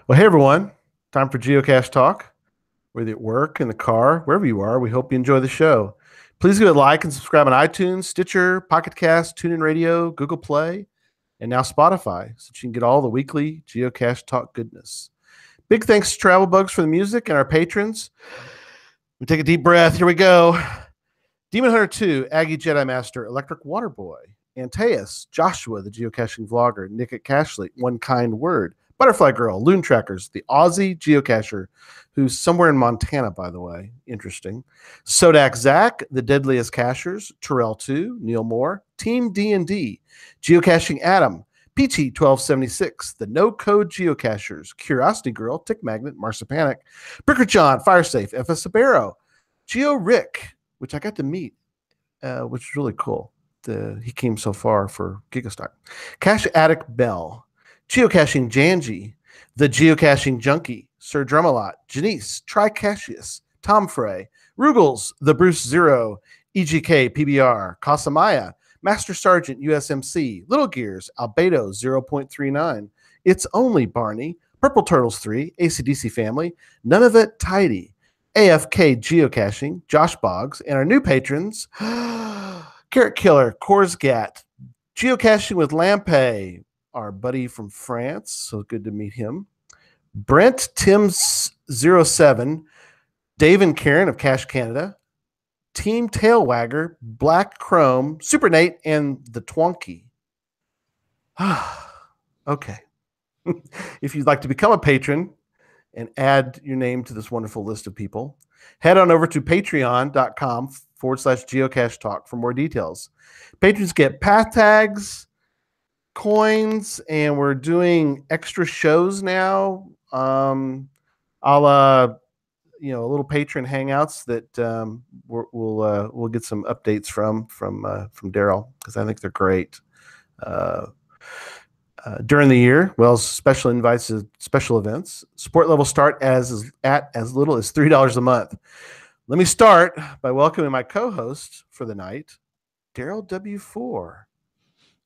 Well, hey everyone, time for Geocache Talk. Whether at work, in the car, wherever you are, we hope you enjoy the show. Please give it a like and subscribe on iTunes, Stitcher, Pocket Cast, TuneIn Radio, Google Play, and now Spotify, so that you can get all the weekly Geocache Talk goodness. Big thanks to Travel Bugs for the music and our patrons. We take a deep breath. Here we go. Demon Hunter 2, Aggie Jedi Master, Electric Water Boy, Antaeus, Joshua, the geocaching vlogger, Nick at Cashley, One Kind Word, Butterfly Girl, Loon Trackers, the Aussie geocacher, who's somewhere in Montana, by the way. Interesting. Sodak Zach, the Deadliest Cachers, Terrell 2, Neil Moore, Team D&D, Geocaching Adam, PT1276, the No Code Geocachers, Curiosity Girl, Tick Magnet, Marsipanic, Bricker John, Firesafe, FS Sabero, Geo Rick, which I got to meet, which is really cool. He came so far for Gigastock. Cache Addict Bell, Geocaching Janji, the Geocaching Junkie, Sir Drumalot, Janice, Tricassius, Tom Frey, Rugels, the Bruce Zero, EGK, PBR, Casamaya, Master Sergeant, USMC, Little Gears, Albedo, 0.39, It's Only Barney, Purple Turtles 3, ACDC Family, None of It Tidy, AFK Geocaching, Josh Boggs, and our new patrons, Carrot Killer, Korsgat, Geocaching with Lampe, our buddy from France, so good to meet him. Brent Tims07, Dave and Karen of Cache Canada, Team Tailwagger, Black Chrome, Super Nate, and the Twonky. Okay. If you'd like to become a patron and add your name to this wonderful list of people, head on over to patreon.com/geocache talk for more details. Patrons get path tags, coins, and we're doing extra shows now. A little patron hangouts that we'll get some updates from Darryl, because I think they're great. During the year, well, special invites to special events. Support levels start at as little as $3 a month. Let me start by welcoming my co-host for the night, DarrylW4.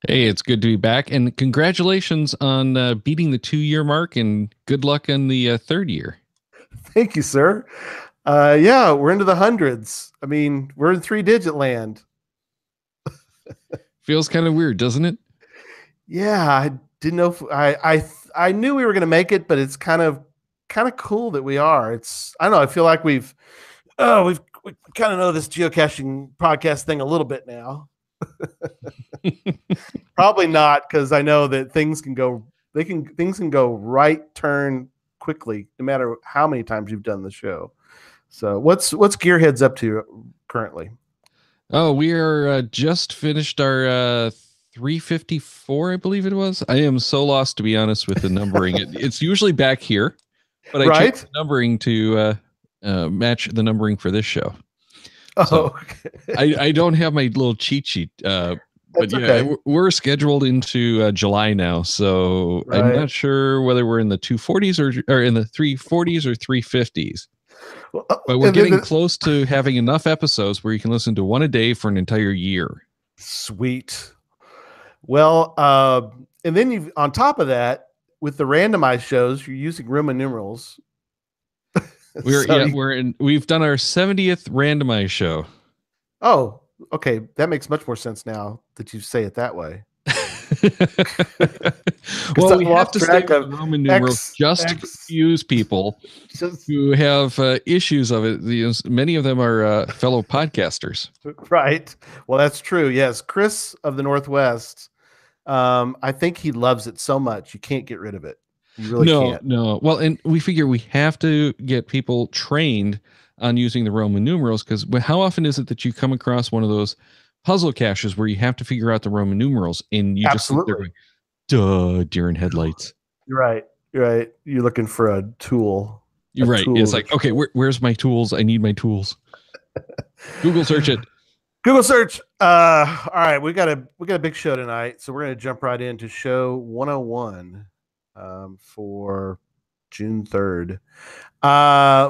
Hey, it's good to be back, and congratulations on beating the 2-year mark, and good luck on the third year. Thank you, sir. Yeah, we're into the hundreds. I mean, we're in 3-digit land. Feels kind of weird, doesn't it? Yeah, I didn't know I knew we were going to make it, but it's kind of cool that we are. I don't know. I feel like we kind of know this geocaching podcast thing a little bit now. Probably not, because I know that things can go right turn quickly no matter how many times you've done the show. So what's Gearheads up to currently? Oh, we are just finished our 354, I believe it was. I am so lost, to be honest, with the numbering. It's usually back here, but I changed the numbering to match the numbering for this show. So okay. I don't have my little cheat sheet, but yeah, okay. We're scheduled into July now, so right. I'm not sure whether we're in the 240s or in the 340s or 350s. But we're getting close to having enough episodes where you can listen to one a day for an entire year. Sweet. Well, and then on top of that, with the randomized shows, you're using Roman numerals. We've done our 70th randomized show. Oh, okay. That makes much more sense now that you say it that way. Well, we have to stay with Roman numerals just to confuse people who have issues of it. Many of them are fellow podcasters. Right. Well, that's true. Yes. Chris of the Northwest, I think he loves it so much you can't get rid of it. You really can't. No. Well, and we figure we have to get people trained on using the Roman numerals, because how often is it that you come across one of those puzzle caches where you have to figure out the Roman numerals and you just sit there going, duh, deer in headlights. You're right. You're looking for a tool. You're right. It's like, okay, where's my tools? I need my tools. Google search it. Google search. All right, we got a big show tonight, so we're going to jump right into show 101 for June 3rd.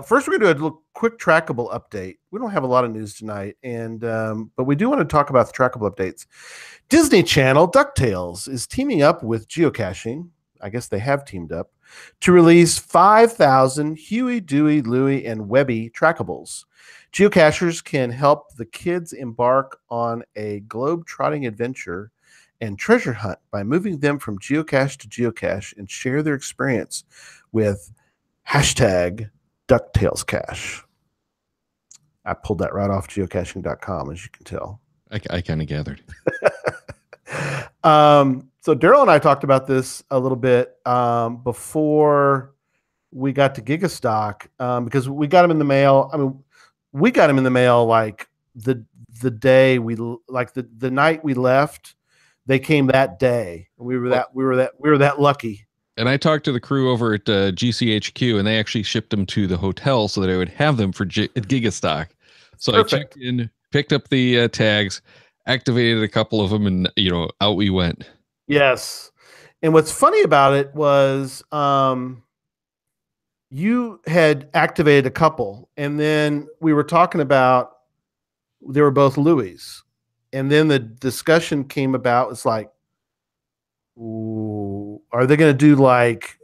First, we're going to do a little quick trackable update. We don't have a lot of news tonight, but we do want to talk about the trackable updates. Disney Channel DuckTales is teaming up with geocaching I guess they have teamed up to release 5,000 Huey, Dewey, Louie, and Webby trackables. Geocachers can help the kids embark on a globe-trotting adventure and treasure hunt by moving them from geocache to geocache and share their experience with hashtag DuckTales Cache. I pulled that right off geocaching.com, as you can tell. I kind of gathered. So Darryl and I talked about this a little bit before we got to Gigastock because we got them in the mail. I mean, we got them in the mail like the day the night we left. They came that day. We were that lucky. And I talked to the crew over at GCHQ, and they actually shipped them to the hotel so that I would have them for Gigastock. So Perfect. I checked in, picked up the tags, activated a couple of them, and out we went. Yes. And what's funny about it was you had activated a couple, and then we were talking about they were both Louis. And then the discussion came about, it's like, ooh, are they going to do like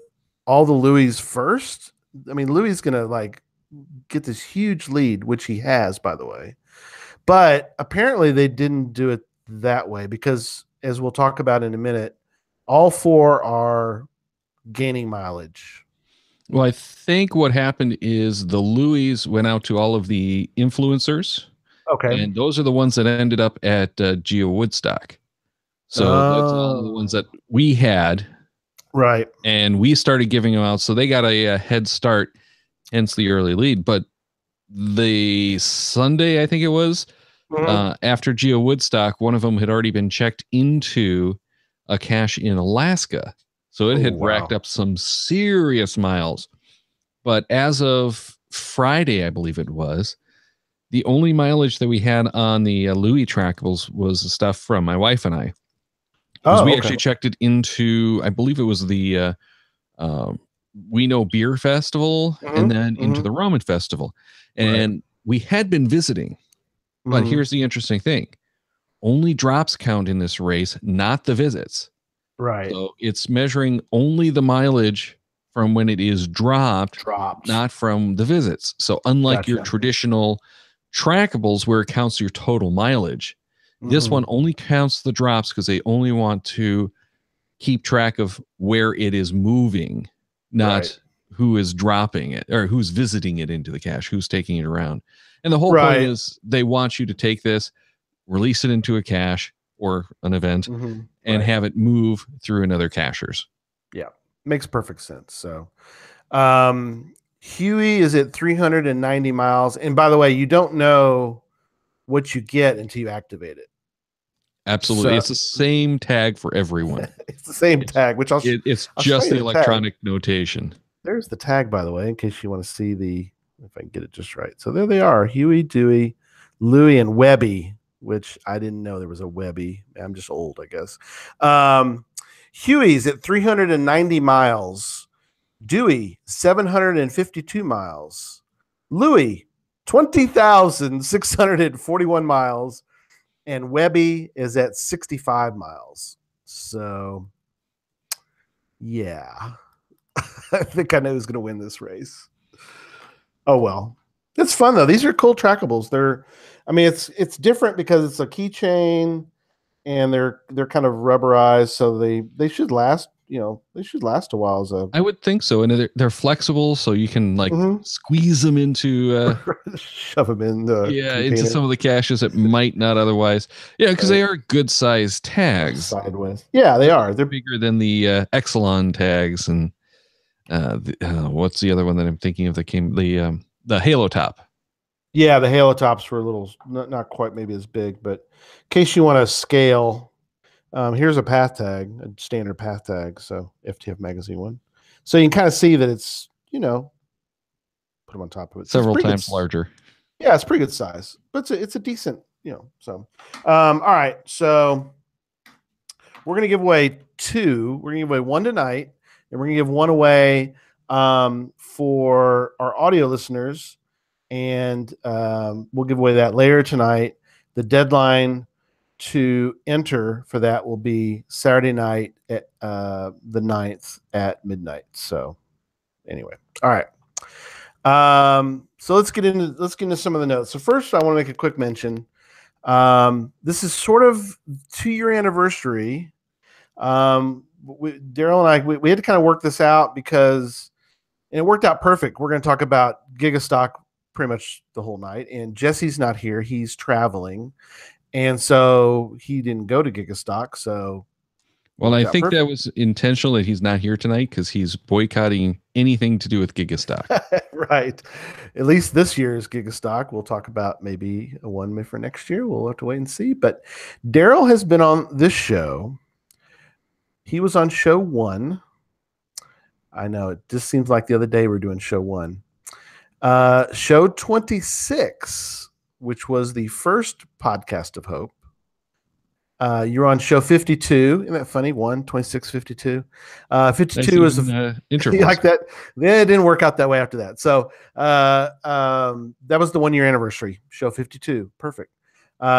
all the Louis first? I mean, Louis going to like get this huge lead, which he has, by the way. But apparently they didn't do it that way because, as we'll talk about in a minute, all four are gaining mileage. Well, I think what happened is the Louis went out to all of the influencers. Okay. And those are the ones that ended up at Geo Woodstock. So that's all the ones that we had. Right. And we started giving them out. So they got a head start, hence the early lead. But the Sunday, I think it was, after Geo Woodstock, one of them had already been checked into a cache in Alaska. So it had racked up some serious miles. But as of Friday, I believe it was, the only mileage that we had on the Louis trackables was the stuff from my wife and I. Because we actually checked it into, I believe it was the We Know Beer Festival and then into the Ramen Festival. And we had been visiting. But here's the interesting thing. Only drops count in this race, not the visits. Right. So it's measuring only the mileage from when it is dropped, not from the visits. So unlike your traditional trackables where it counts your total mileage, this one only counts the drops because they only want to keep track of where it is moving, not who is dropping it or who's visiting it into the cache, who's taking it around. And the whole point is they want you to take this, release it into a cache or an event and have it move through another cachers. Yeah, makes perfect sense. So Huey is at 390 miles. And by the way, you don't know what you get until you activate it. Absolutely. So, it's the same tag for everyone. It's the same tag, which it's just the electronic notation. There's the tag, by the way, in case you want to see if I can get it just right. So there they are, Huey, Dewey, Louie, and Webby, which I didn't know there was a Webby. I'm just old, I guess. Huey's at 390 miles. Dewey, 752 miles. Louie, 20,641 miles. And Webby is at 65 miles. So, yeah. I think I know who's going to win this race. Oh, well. It's fun, though. These are cool trackables. It's different because it's a keychain and they're kind of rubberized, so they should last. They should last a while. I would think so, and they're flexible, so you can squeeze them into shove them in into some of the caches that might not otherwise. Yeah, because they are good sized tags. Sideways. Yeah, they are. They're bigger than the Exelon tags, and what's the other one that I'm thinking of that came the Halo Top. Yeah, the Halo Tops were a little not quite maybe as big, but in case you want to scale. Here's a path tag, a standard path tag, so FTF magazine one. So you can kind of see that it's, put them on top of it. Several times larger. Yeah, it's pretty good size, but it's a decent, so. All right, so we're going to give away two. We're going to give away one tonight, and we're going to give one away for our audio listeners, and we'll give away that later tonight. The deadline to enter for that will be Saturday night at the 9th at midnight. So anyway, all right. So let's get into some of the notes. So first, I want to make a quick mention. This is sort of 2-year anniversary. Darryl and I we had to kind of work this out because, and it worked out perfect. We're going to talk about Gigastock pretty much the whole night, and Jesse's not here; he's traveling, and so he didn't go to Gigastock. So, well, I think that was intentional that he's not here tonight because he's boycotting anything to do with Gigastock. Right. At least this year's Gigastock. We'll talk about maybe a one for next year. We'll have to wait and see. But Darryl has been on this show. He was on show 1. I know it just seems like the other day we're doing show 1. Show 26, which was the first podcast of Hope. You're on show 52. Isn't that funny? 1, 26, 52. 52 is intro. Like that. Yeah, it didn't work out that way after that. So that was the 1-year anniversary. Show 52. Perfect.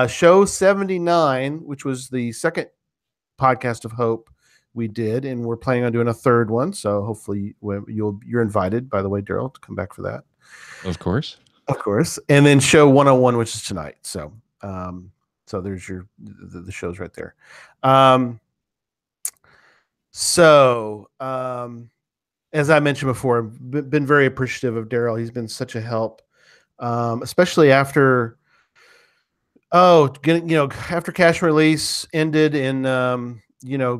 Show 79, which was the second podcast of Hope we did, and we're planning on doing a third one. So hopefully you're invited, by the way, Darryl, to come back for that. Of course. And then show 101, which is tonight. So so there's the shows right there. As I mentioned before, I've been very appreciative of Darryl. He's been such a help, especially after after Cash Release ended and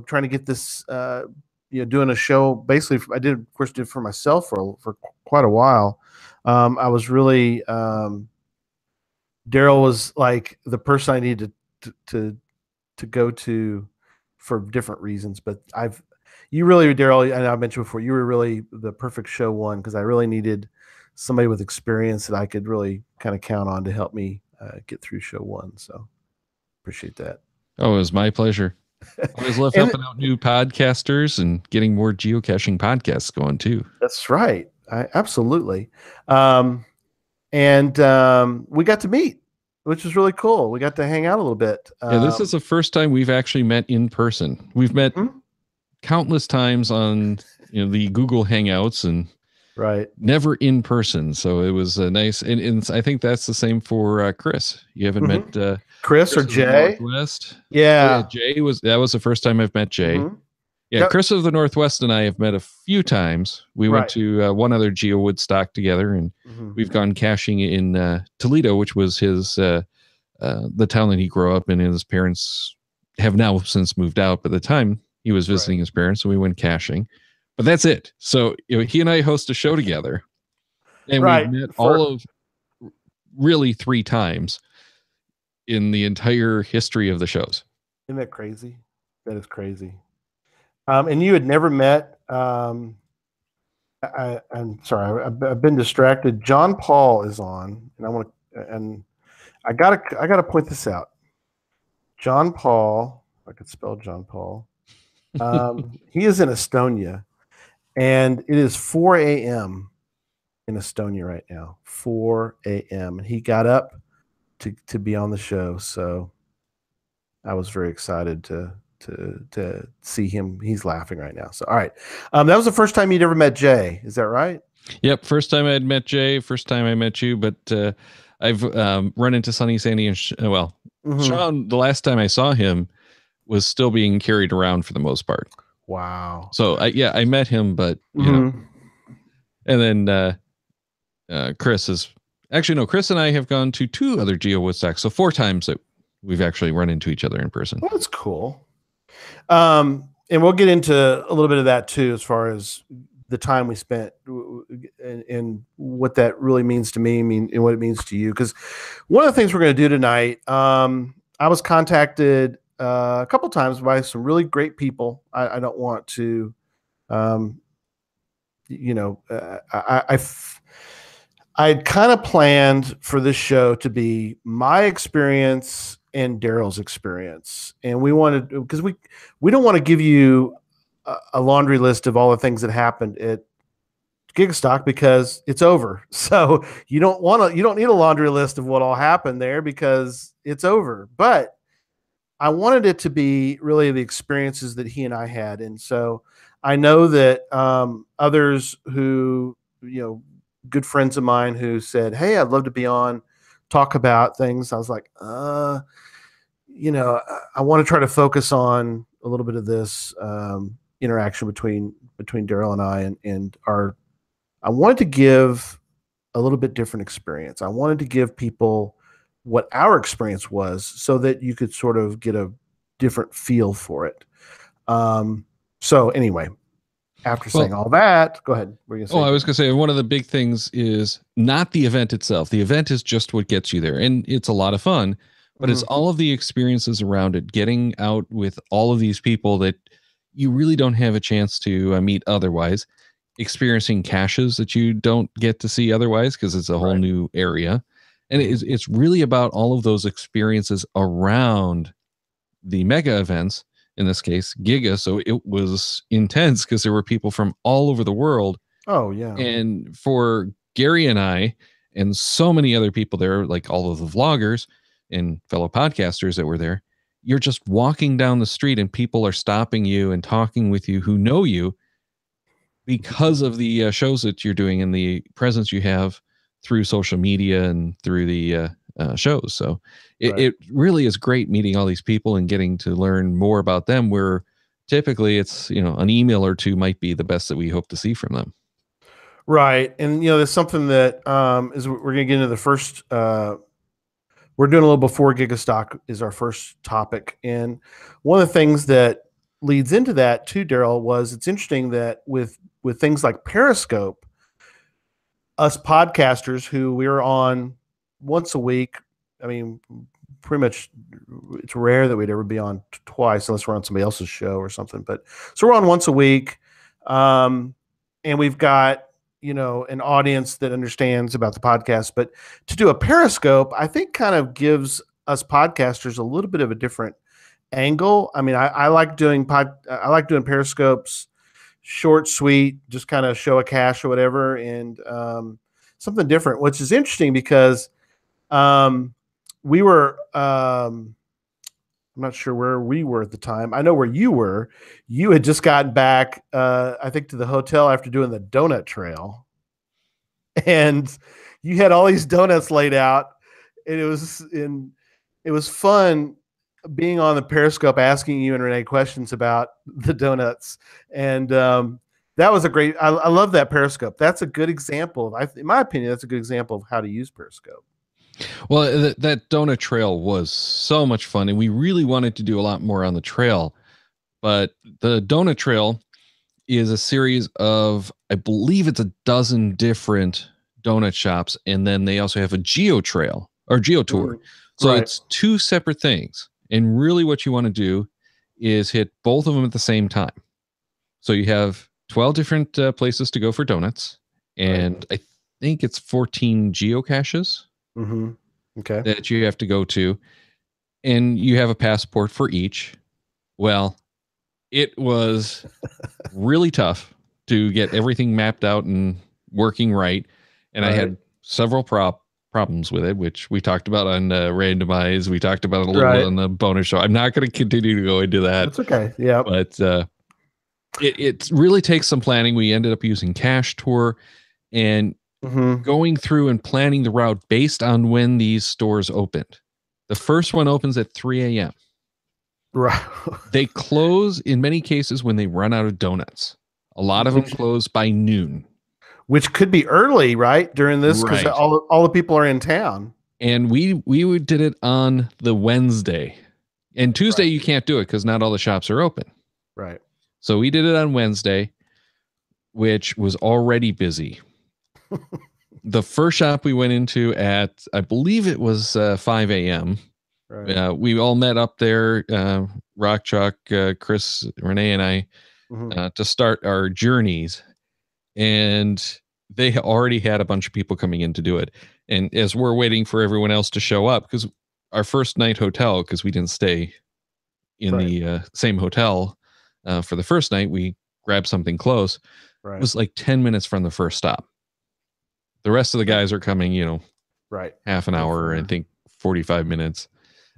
trying to get this doing a show. Basically, I did for myself for quite a while. I was really Darryl was like the person I needed to go to for different reasons. But you really, Darryl, and I mentioned before, you were really the perfect show 1 because I really needed somebody with experience that I could really kind of count on to help me get through show 1. So appreciate that. Oh, it was my pleasure. I always love helping out new podcasters and getting more geocaching podcasts going too. That's right. Absolutely. And we got to meet, which was really cool. We got to hang out a little bit. Yeah, this is the first time we've actually met in person. We've met countless times on the Google Hangouts and never in person. So it was nice. And I think that's the same for Chris. You haven't met Chris or Jay? Northwest. Yeah. Jay was the first time I've met Jay. Yeah, Chris of the Northwest and I have met a few times. We went to one other Geo Woodstock together, and we've gone caching in Toledo, which was his the town that he grew up in. And his parents have now since moved out, but at the time he was visiting his parents, so we went caching. But that's it. So he and I host a show together, and we've met all of really 3 times in the entire history of the shows. Isn't that crazy? That is crazy. And you had never met. I'm sorry, I've been distracted. John Paul is on, and I gotta point this out. John Paul, if I could spell John Paul. He is in Estonia, and it is 4 a.m. in Estonia right now. 4 a.m. and he got up to be on the show. So I was very excited to see him. He's laughing right now. So, all right. That was the first time you'd ever met Jay. Is that right? Yep. First time I had met Jay, first time I met you, but I've run into Sonny, Sandy, and Sean. The last time I saw him was still being carried around for the most part. Wow. So I met him, but and then Chris and I have gone to 2 other Geo Woodstocks. So 4 times that we've actually run into each other in person. Well, that's cool. And we'll get into a little bit of that too, as far as the time we spent and what that really means to me, and what it means to you. Because one of the things we're going to do tonight, I was contacted a couple times by some really great people. I don't want to, I kind of planned for this show to be my experience and Darryl's experience. And we wanted, because we don't want to give you a laundry list of all the things that happened at Gigastock because it's over. So you don't need a laundry list of what all happened there because it's over. But I wanted it to be really the experiences that he and I had. And so I know that others who, good friends of mine who said, "Hey, I'd love to be on, talk about things." I was like, I want to try to focus on a little bit of this interaction between Darryl and I, and our. I wanted to give a little bit different experience. I wanted to give people what our experience was, so that you could sort of get a different feel for it. So anyway, after saying all that, go ahead. I was going to say, one of the big things is not the event itself. The event is just what gets you there, and it's a lot of fun, but it's all of the experiences around it, getting out with all of these people that you really don't have a chance to meet otherwise, experiencing caches that you don't get to see otherwise because it's a whole new area. And it's really about all of those experiences around the mega events, in this case, Giga. So it was intense because there were people from all over the world. Oh, yeah. And for Gary and I, and so many other people there, like all of the vloggers and fellow podcasters that were there, you're just walking down the street and people are stopping you and talking with you who know you because of the shows that you're doing and the presence you have through social media and through the shows. So it really is great meeting all these people and getting to learn more about them, where typically it's, an email or two might be the best that we hope to see from them. Right. And, there's something that is we're going to get into the first, we're doing a little before Gigastock is our first topic. And one of the things that leads into that too, Darryl, was it's interesting that with things like Periscope, us podcasters who we're on once a week, I mean, pretty much it's rare that we'd ever be on twice unless we're on somebody else's show or something. But so we're on once a week, and we've got, an audience that understands about the podcast. But to do a Periscope, I think kind of gives us podcasters a little bit of a different angle. I mean, I like doing Periscopes, short, sweet, just kind of show a cache or whatever, and something different, which is interesting because we were, I'm not sure where we were at the time. I know where you were. You had just gotten back, I think, to the hotel after doing the donut trail, and you had all these donuts laid out, and it was fun being on the Periscope, asking you and Renee questions about the donuts. And that was a great, I love that Periscope. That's a good example in my opinion, that's a good example of how to use Periscope. Well, that donut trail was so much fun, and we really wanted to do a lot more on the trail. But the donut trail is a series of, I believe it's a dozen different donut shops, and then they also have a Geotrail or Geotour. So it's two separate things. And really what you want to do is hit both of them at the same time. So you have 12 different places to go for donuts, and I think it's 14 geocaches that you have to go to, and you have a passport for each. Well, it was really tough to get everything mapped out and working right, and I had several problems with it, which we talked about on Randomize. We talked about it a little bit on the bonus show. I'm not going to continue to go into that. That's okay. Yeah. But it really takes some planning. We ended up using Cache Tour and going through and planning the route based on when these stores opened. The first one opens at 3 a.m. Right. They close in many cases when they run out of donuts. A lot of them close by noon. Which could be early, right? During this, because all the people are in town. And we did it on the Wednesday. And Tuesday you can't do it because not all the shops are open. Right. So we did it on Wednesday, which was already busy. The first shop we went into at, I believe it was 5 a.m. Right. We all met up there, Rock Chalk, Chris, Renee, and I, to start our journeys. And they already had a bunch of people coming in to do it. And as we're waiting for everyone else to show up, because our first night hotel, because we didn't stay in the same hotel for the first night, we grabbed something close. It was like 10 minutes from the first stop. The rest of the guys are coming, half an hour, I think 45 minutes.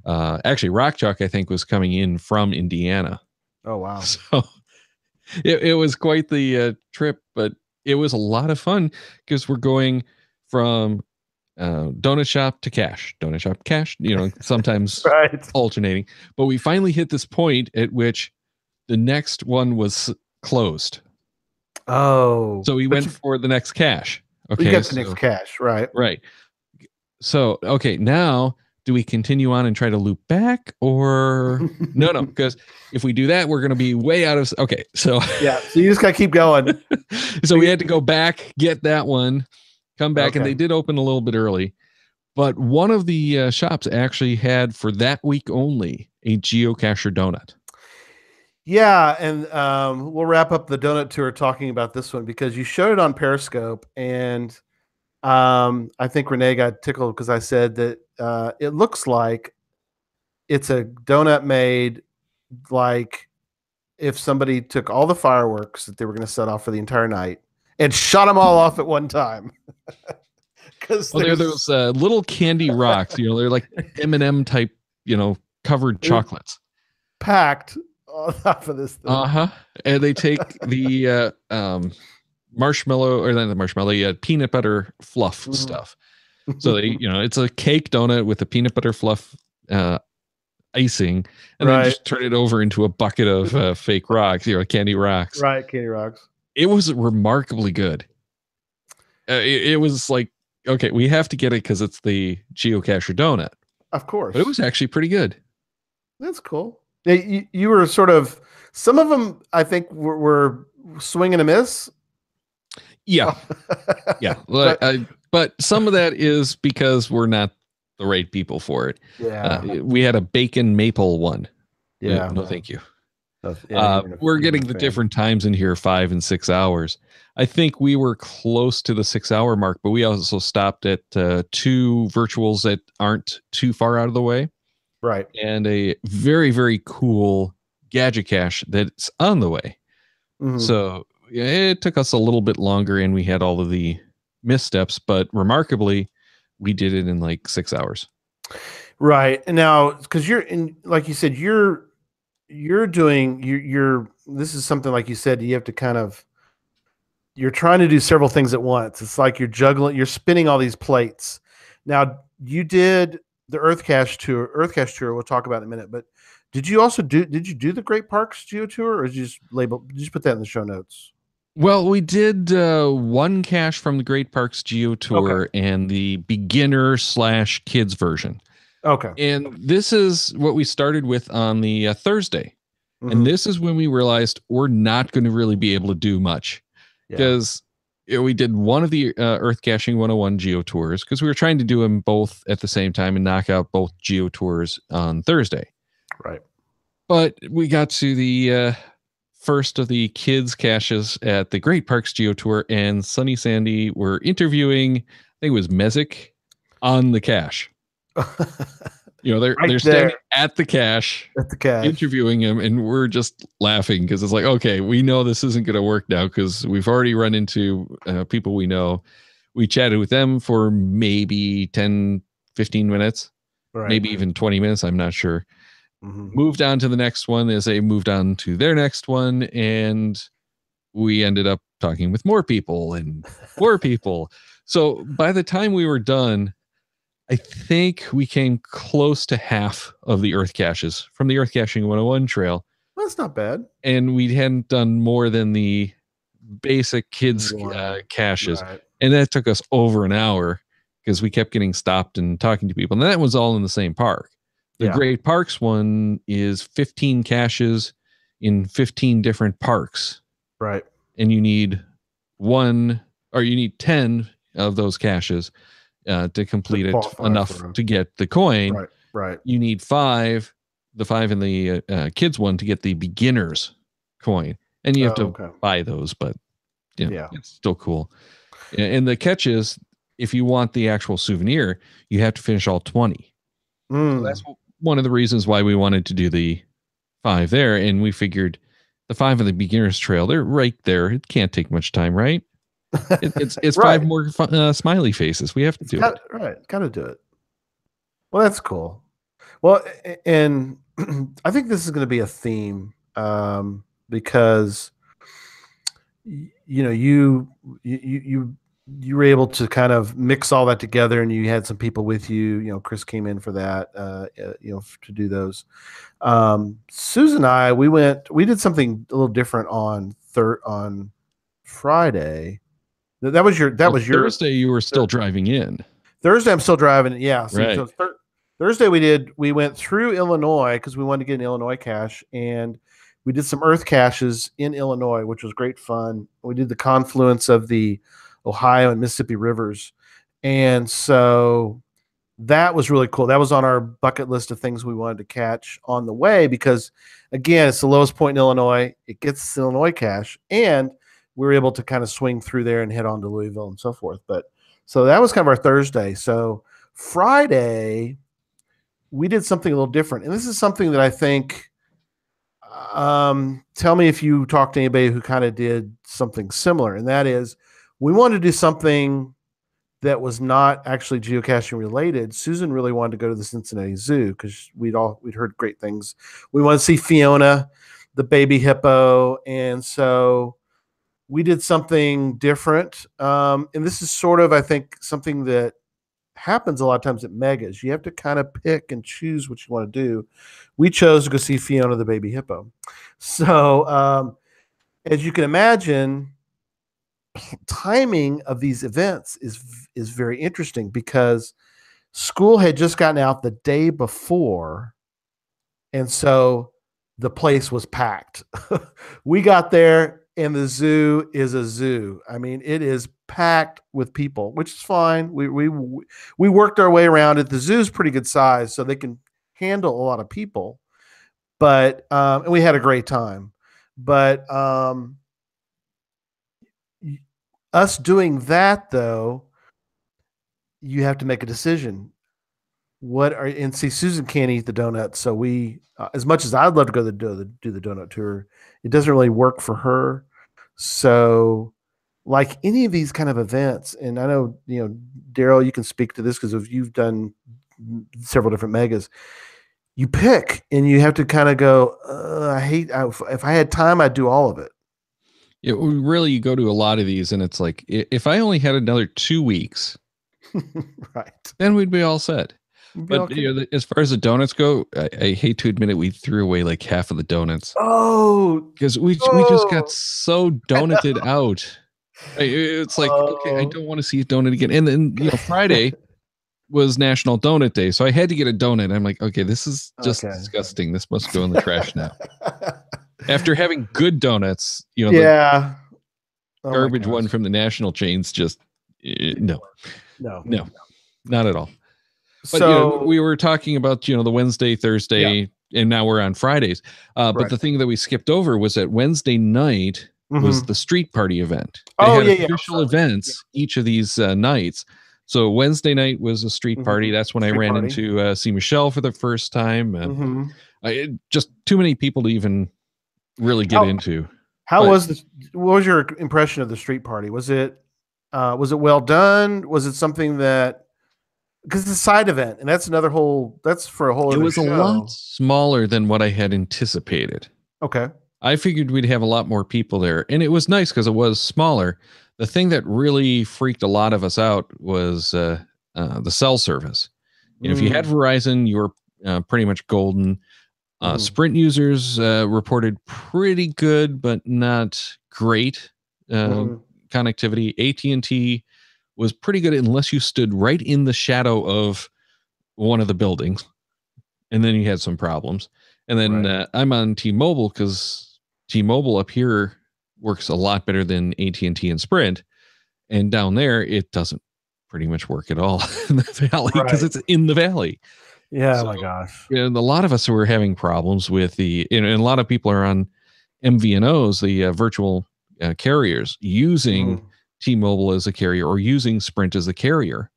Actually, Rock Chalk, I think, was coming in from Indiana. Oh, wow. So it was quite the trip, but it was a lot of fun because we're going from donut shop to cash, donut shop, cash, sometimes right. alternating. But we finally hit this point at which the next one was closed. Oh. So we went for the next cash. Okay. You got the next cash, right? Right. So, okay, now do we continue on and try to loop back or no, because if we do that, we're going to be way out of, okay. So yeah, so you just got to keep going. So we had to go back, get that one, come back, and they did open a little bit early. But one of the shops actually had, for that week only, a geocacher donut. Yeah, and we'll wrap up the donut tour talking about this one because you showed it on Periscope, and I think Renee got tickled because I said that it looks like it's a donut made like if somebody took all the fireworks that they were going to set off for the entire night and shot them all off at one time. Because they're those little candy rocks, they're like M&M type, covered chocolates. Packed off of this thing. And they take the marshmallow, or then the marshmallow, peanut butter fluff stuff. So they, it's a cake donut with a peanut butter fluff icing, and then just turn it over into a bucket of fake rocks, candy rocks. Right, candy rocks. It was remarkably good. It was like, okay, we have to get it because it's the geocacher donut. Of course. But it was actually pretty good. That's cool. You were sort of, some of them, I think, were swing and a miss. Yeah. Yeah. But some of that is because we're not the right people for it. Yeah. We had a bacon maple one. Yeah. No, thank you. We're getting the different times in here, 5 and 6 hours. I think we were close to the 6 hour mark, but we also stopped at 2 virtuals that aren't too far out of the way. Right. And a very, very cool gadget cache that's on the way. So it took us a little bit longer and we had all of the missteps, but remarkably, we did it in like 6 hours. Right. And now, because you're in, like you said, you're doing, this is something like you said, you have to kind of, you're trying to do several things at once. It's like you're juggling, you're spinning all these plates. Now, you did the Earth Cache tour. We'll talk about in a minute. But did you do the Great Parks Geotour, or did you just put that in the show notes? Well, we did one cache from the Great Parks Geotour and the beginner/kids version. Okay. And this is what we started with on the Thursday. And this is when we realized we're not going to really be able to do much. Because we did one of the Earth Caching 101 Geotours because we were trying to do them both at the same time and knock out both Geotours on Thursday. Right. But we got to the first of the kids caches at the Great Parks Geotour, and Sunny Sandy were interviewing, I think it was Mezek, on the cache. They're standing at the cache, interviewing him, and we're just laughing because it's like, okay, we know this isn't going to work now because we've already run into people we know. We chatted with them for maybe 10, 15 minutes, maybe even 20 minutes. I'm not sure. Moved on to the next one as they moved on to their next one, and we ended up talking with more people and more people. So by the time we were done, I think we came close to half of the Earth caches from the Earth Caching 101 trail. That's not bad. And we hadn't done more than the basic kids caches. Right. And that took us over an hour because we kept getting stopped and talking to people. And that was all in the same park. The Great Parks one is 15 caches in 15 different parks. Right. And you need 10 of those caches to complete it enough to get the coin. Right. You need 5, the 5 in the kids one to get the beginners coin. And you have to buy those, but it's still cool. And the catch is, if you want the actual souvenir, you have to finish all 20. So that's one of the reasons why we wanted to do the 5 there. And we figured the 5 of the beginners trail, they're right there. It can't take much time, right? It's 5 more smiley faces. We have to do it. Right. Got to do it. Well, that's cool. Well, and I think this is going to be a theme because you know you were able to kind of mix all that together, and you had some people with you. You know, Chris came in for that. To do those. Susan and I, we did something a little different on Friday. That was your Thursday. You were still driving in. Thursday. I'm still driving. Yeah. See, Right. so Thursday we went through Illinois because we wanted to get an Illinois cache, and we did some earth caches in Illinois, which was great fun. We did the confluence of the Ohio and Mississippi rivers, and so that was really cool. That was on our bucket list of things we wanted to catch on the way because, again, it's the lowest point in Illinois. It gets the Illinois cache, and we were able to kind of swing through there and head on to Louisville and so forth. But so that was kind of our Thursday. So Friday, we did something a little different, and this is something that I think. Tell me if you talked to anybody who kind of did something similar, and that is, we wanted to do something that was not actually geocaching related. Susan really wanted to go to the Cincinnati Zoo because we'd heard great things. We wanted to see Fiona, the baby hippo, and so we did something different. And this is sort of, I think, something that happens a lot of times at megas. You have to kind of pick and choose what you want to do. We chose to go see Fiona, the baby hippo. So as you can imagine, timing of these events is very interesting because school had just gotten out the day before, and so the place was packed. We got there, and the zoo is a zoo. I mean, it is packed with people, which is fine. We worked our way around it. The zoo is pretty good size, so they can handle a lot of people. But and we had a great time. But us doing that, though, you have to make a decision. And see, Susan can't eat the donuts, so we, as much as I'd love to go do the donut tour, it doesn't really work for her. So, like any of these kind of events, and I know Darryl, you can speak to this because you've done several different megas. You pick, and you have to kind of go. If I had time, I'd do all of it. Yeah, really, you go to a lot of these, and it's like, if I only had another 2 weeks, right, then we'd be all set. But as far as the donuts go, I hate to admit it, we threw away like half of the donuts. Oh, because we just got so donuted out. It's like, okay, I don't want to see a donut again. And then Friday was National Donut Day, so I had to get a donut. I'm like, okay, this is just disgusting. This must go in the trash now. After having good donuts, the garbage one from the national chains, just no, not at all. But so we were talking about the Wednesday, Thursday, and now we're on Fridays. But the thing that we skipped over was that Wednesday night was the street party event. They had official events each of these nights. So Wednesday night was a street party. That's when I ran into see Michelle for the first time. Just too many people to even really get into. What was your impression of the street party? Was it well done? Was it something that, because it's a side event, and that's for a whole. It was show. A lot smaller than what I had anticipated. Okay. I figured we'd have a lot more people there, and it was nice because it was smaller. The thing that really freaked a lot of us out was the cell service. If you had Verizon, you were pretty much golden. Sprint users reported pretty good, but not great connectivity. AT&T was pretty good unless you stood right in the shadow of one of the buildings, and then you had some problems. And then I'm on T-Mobile because T-Mobile up here works a lot better than AT&T and Sprint, and down there it doesn't pretty much work at all in the valley because it's in the valley. Yeah, so, my gosh. A lot of us were having problems with and a lot of people are on MVNOs, the virtual carriers, using T-Mobile as a carrier or using Sprint as a carrier.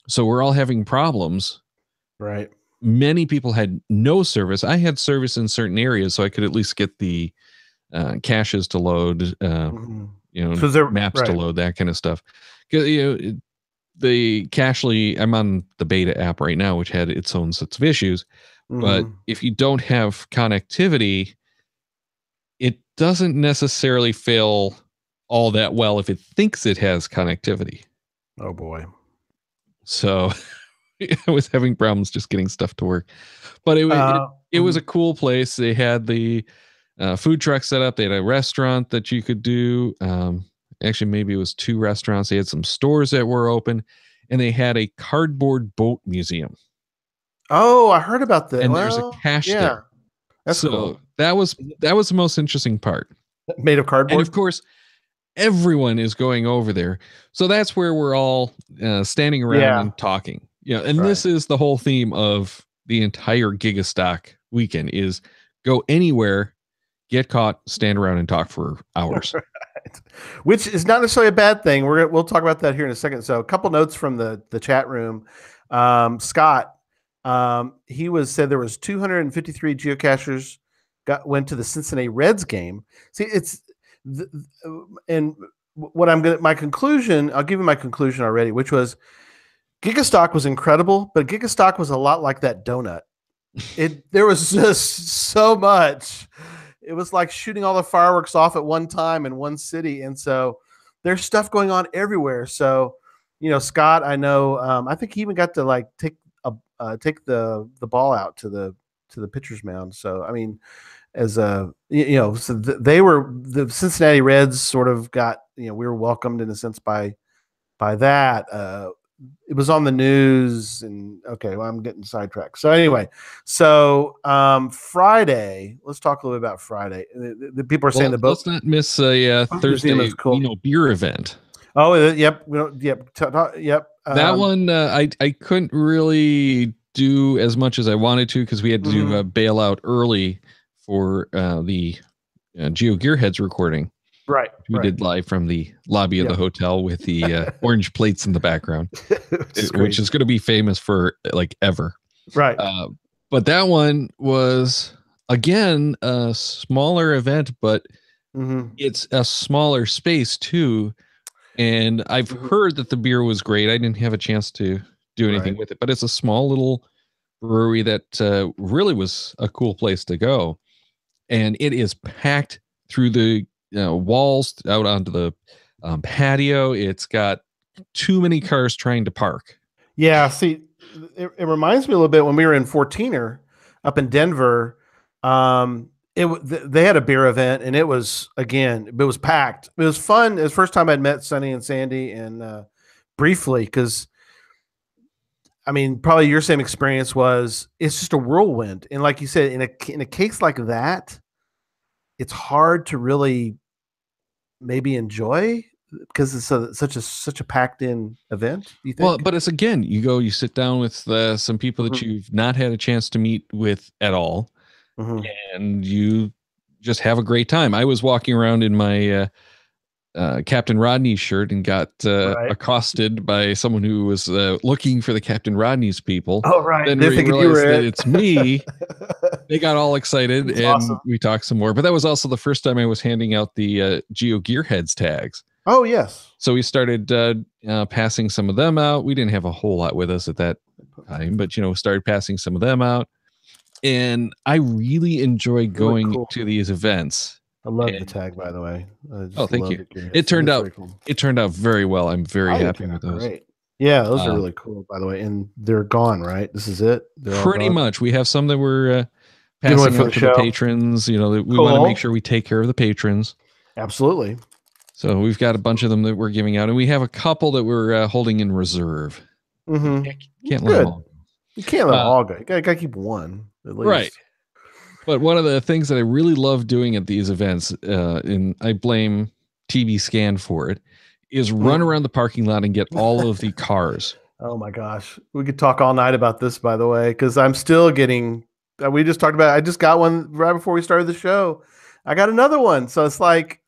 So we're all having problems. Right. Many people had no service. I had service in certain areas, so I could at least get the caches to load, maps to load, that kind of stuff. The Cachly, I'm on the beta app right now, which had its own sets of issues, But if you don't have connectivity, it doesn't necessarily fail all that well if it thinks it has connectivity. Oh boy. So I was having problems just getting stuff to work. But it was a cool place. They had the food truck set up. They had a restaurant that you could do. Actually, maybe it was 2 restaurants. They had some stores that were open, and they had a cardboard boat museum. Oh, I heard about that. And there's a cache there. That's cool. That was the most interesting part. Made of cardboard. And of course, everyone is going over there. So that's where we're all standing around and talking. And this is the whole theme of the entire Gigastock weekend is go anywhere, get caught, stand around and talk for hours. Right. Which is not necessarily a bad thing. We'll talk about that here in a second. So a couple notes from the chat room. Scott, he said there was 253 geocachers went to the Cincinnati Reds game. See, and what my conclusion, I'll give you my conclusion already, which was Gigastock was incredible, but Gigastock was a lot like that donut. There was just so much. It was like shooting all the fireworks off at one time in one city. And so there's stuff going on everywhere. So, Scott, I know, I think he even got to like take the ball out to the pitcher's mound. So, I mean, so they were, the Cincinnati Reds sort of got, we were welcomed in a sense by that. It was on the news, and okay, well, I'm getting sidetracked. So anyway, Friday, let's talk a little bit about Friday. The people are saying the boat. Let's not miss a Thursday beer event. Oh, yep. Yep. That one, I couldn't really do as much as I wanted to because we had to bail out early for the Geo Gearheads recording. Right. We did live from the lobby of the hotel with the orange plates in the background, which is going to be famous for like ever. Right. But that one was, again, a smaller event, but it's a smaller space too. And I've heard that the beer was great. I didn't have a chance to do anything with it, but it's a small little brewery that really was a cool place to go. And it is packed through the walls out onto the patio. It's got too many cars trying to park. Yeah, see, it reminds me a little bit when we were in 14er up in Denver. They had a beer event, and it was packed. It was fun. It was the first time I'd met Sonny and Sandy, and briefly, because I mean, probably your same experience was it's just a whirlwind, and like you said, in a case like that, it's hard to really maybe enjoy because it's such a packed in event. You think? Well, but it's again, you sit down with some people that you've not had a chance to meet with at all, and you just have a great time. I was walking around in my Captain Rodney's shirt and got accosted by someone who was looking for the Captain Rodney's people. Oh, right. Then we realized that it's me. They got all excited, and we talked some more. But that was also the first time I was handing out the Geo Gearheads tags. Oh, yes. So we started passing some of them out. We didn't have a whole lot with us at that time, but, started passing some of them out. And I really enjoy going to these events. I love the tag, by the way. Thank you. It turned out very well. I'm very happy with those. Great. Yeah, those are really cool, by the way. And they're gone, right? This is it? Pretty much. We have some that we're passing out to the patrons. We want to make sure we take care of the patrons. Absolutely. So we've got a bunch of them that we're giving out, and we have a couple that we're holding in reserve. Can't let them all go. You can't let them all go. You got to keep one, at least. Right. But one of the things that I really love doing at these events, and I blame TV Scan for it, is run around the parking lot and get all of the cars. Oh my gosh. We could talk all night about this, by the way, because I'm still getting, we just talked about, I just got one right before we started the show. I got another one. So it's like,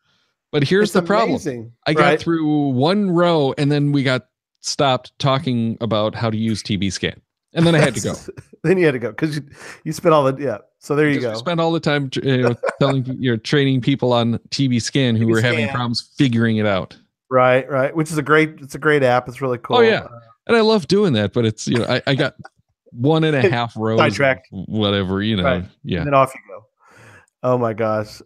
but here's the problem. I got through one row and then we got stopped talking about how to use TV Scan. And then I had to go. Then you had to go because you spent all the, so there you go. Spend all the time training people on TV Scan who were having problems figuring it out. Right. Which is it's a great app. It's really cool. Oh yeah. And I love doing that, but it's, I got 1.5 rows, sidetracked, whatever, right? Yeah. And then off you go. Oh my gosh.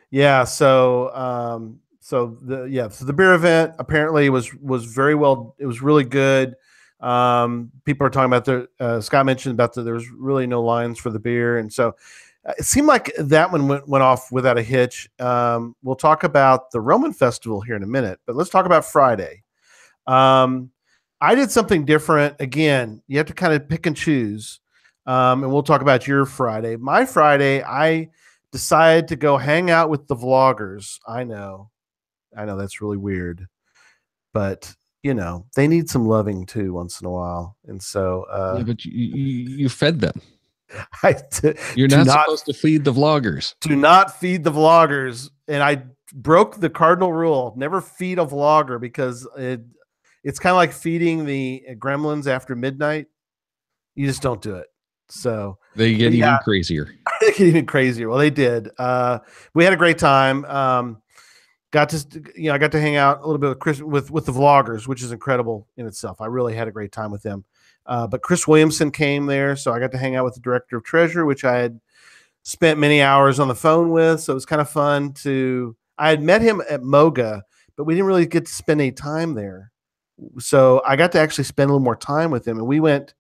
Yeah. So the beer event apparently was very well. It was really good. People are talking about Scott mentioned about there was really no lines for the beer, and so it seemed like that one went off without a hitch. We'll talk about the Roman festival here in a minute, but let's talk about Friday. I did something different. Again, you have to kind of pick and choose. And we'll talk about your Friday. My Friday, I decided to go hang out with the vloggers. I know that's really weird, but they need some loving too once in a while. And so, yeah, but you fed them. You're not supposed to feed the vloggers. Do not feed the vloggers. And I broke the cardinal rule: never feed a vlogger, because it's kind of like feeding the gremlins after midnight. You just don't do it. So they get even crazier. They get even crazier. Well, they did. We had a great time. I got to hang out a little bit with Chris, with the vloggers, which is incredible in itself. I really had a great time with them. But Chris Williamson came there, so I got to hang out with the director of Treasure, which I had spent many hours on the phone with. So it was kind of fun I had met him at Moga, but we didn't really get to spend any time there. So I got to actually spend a little more time with him, and we went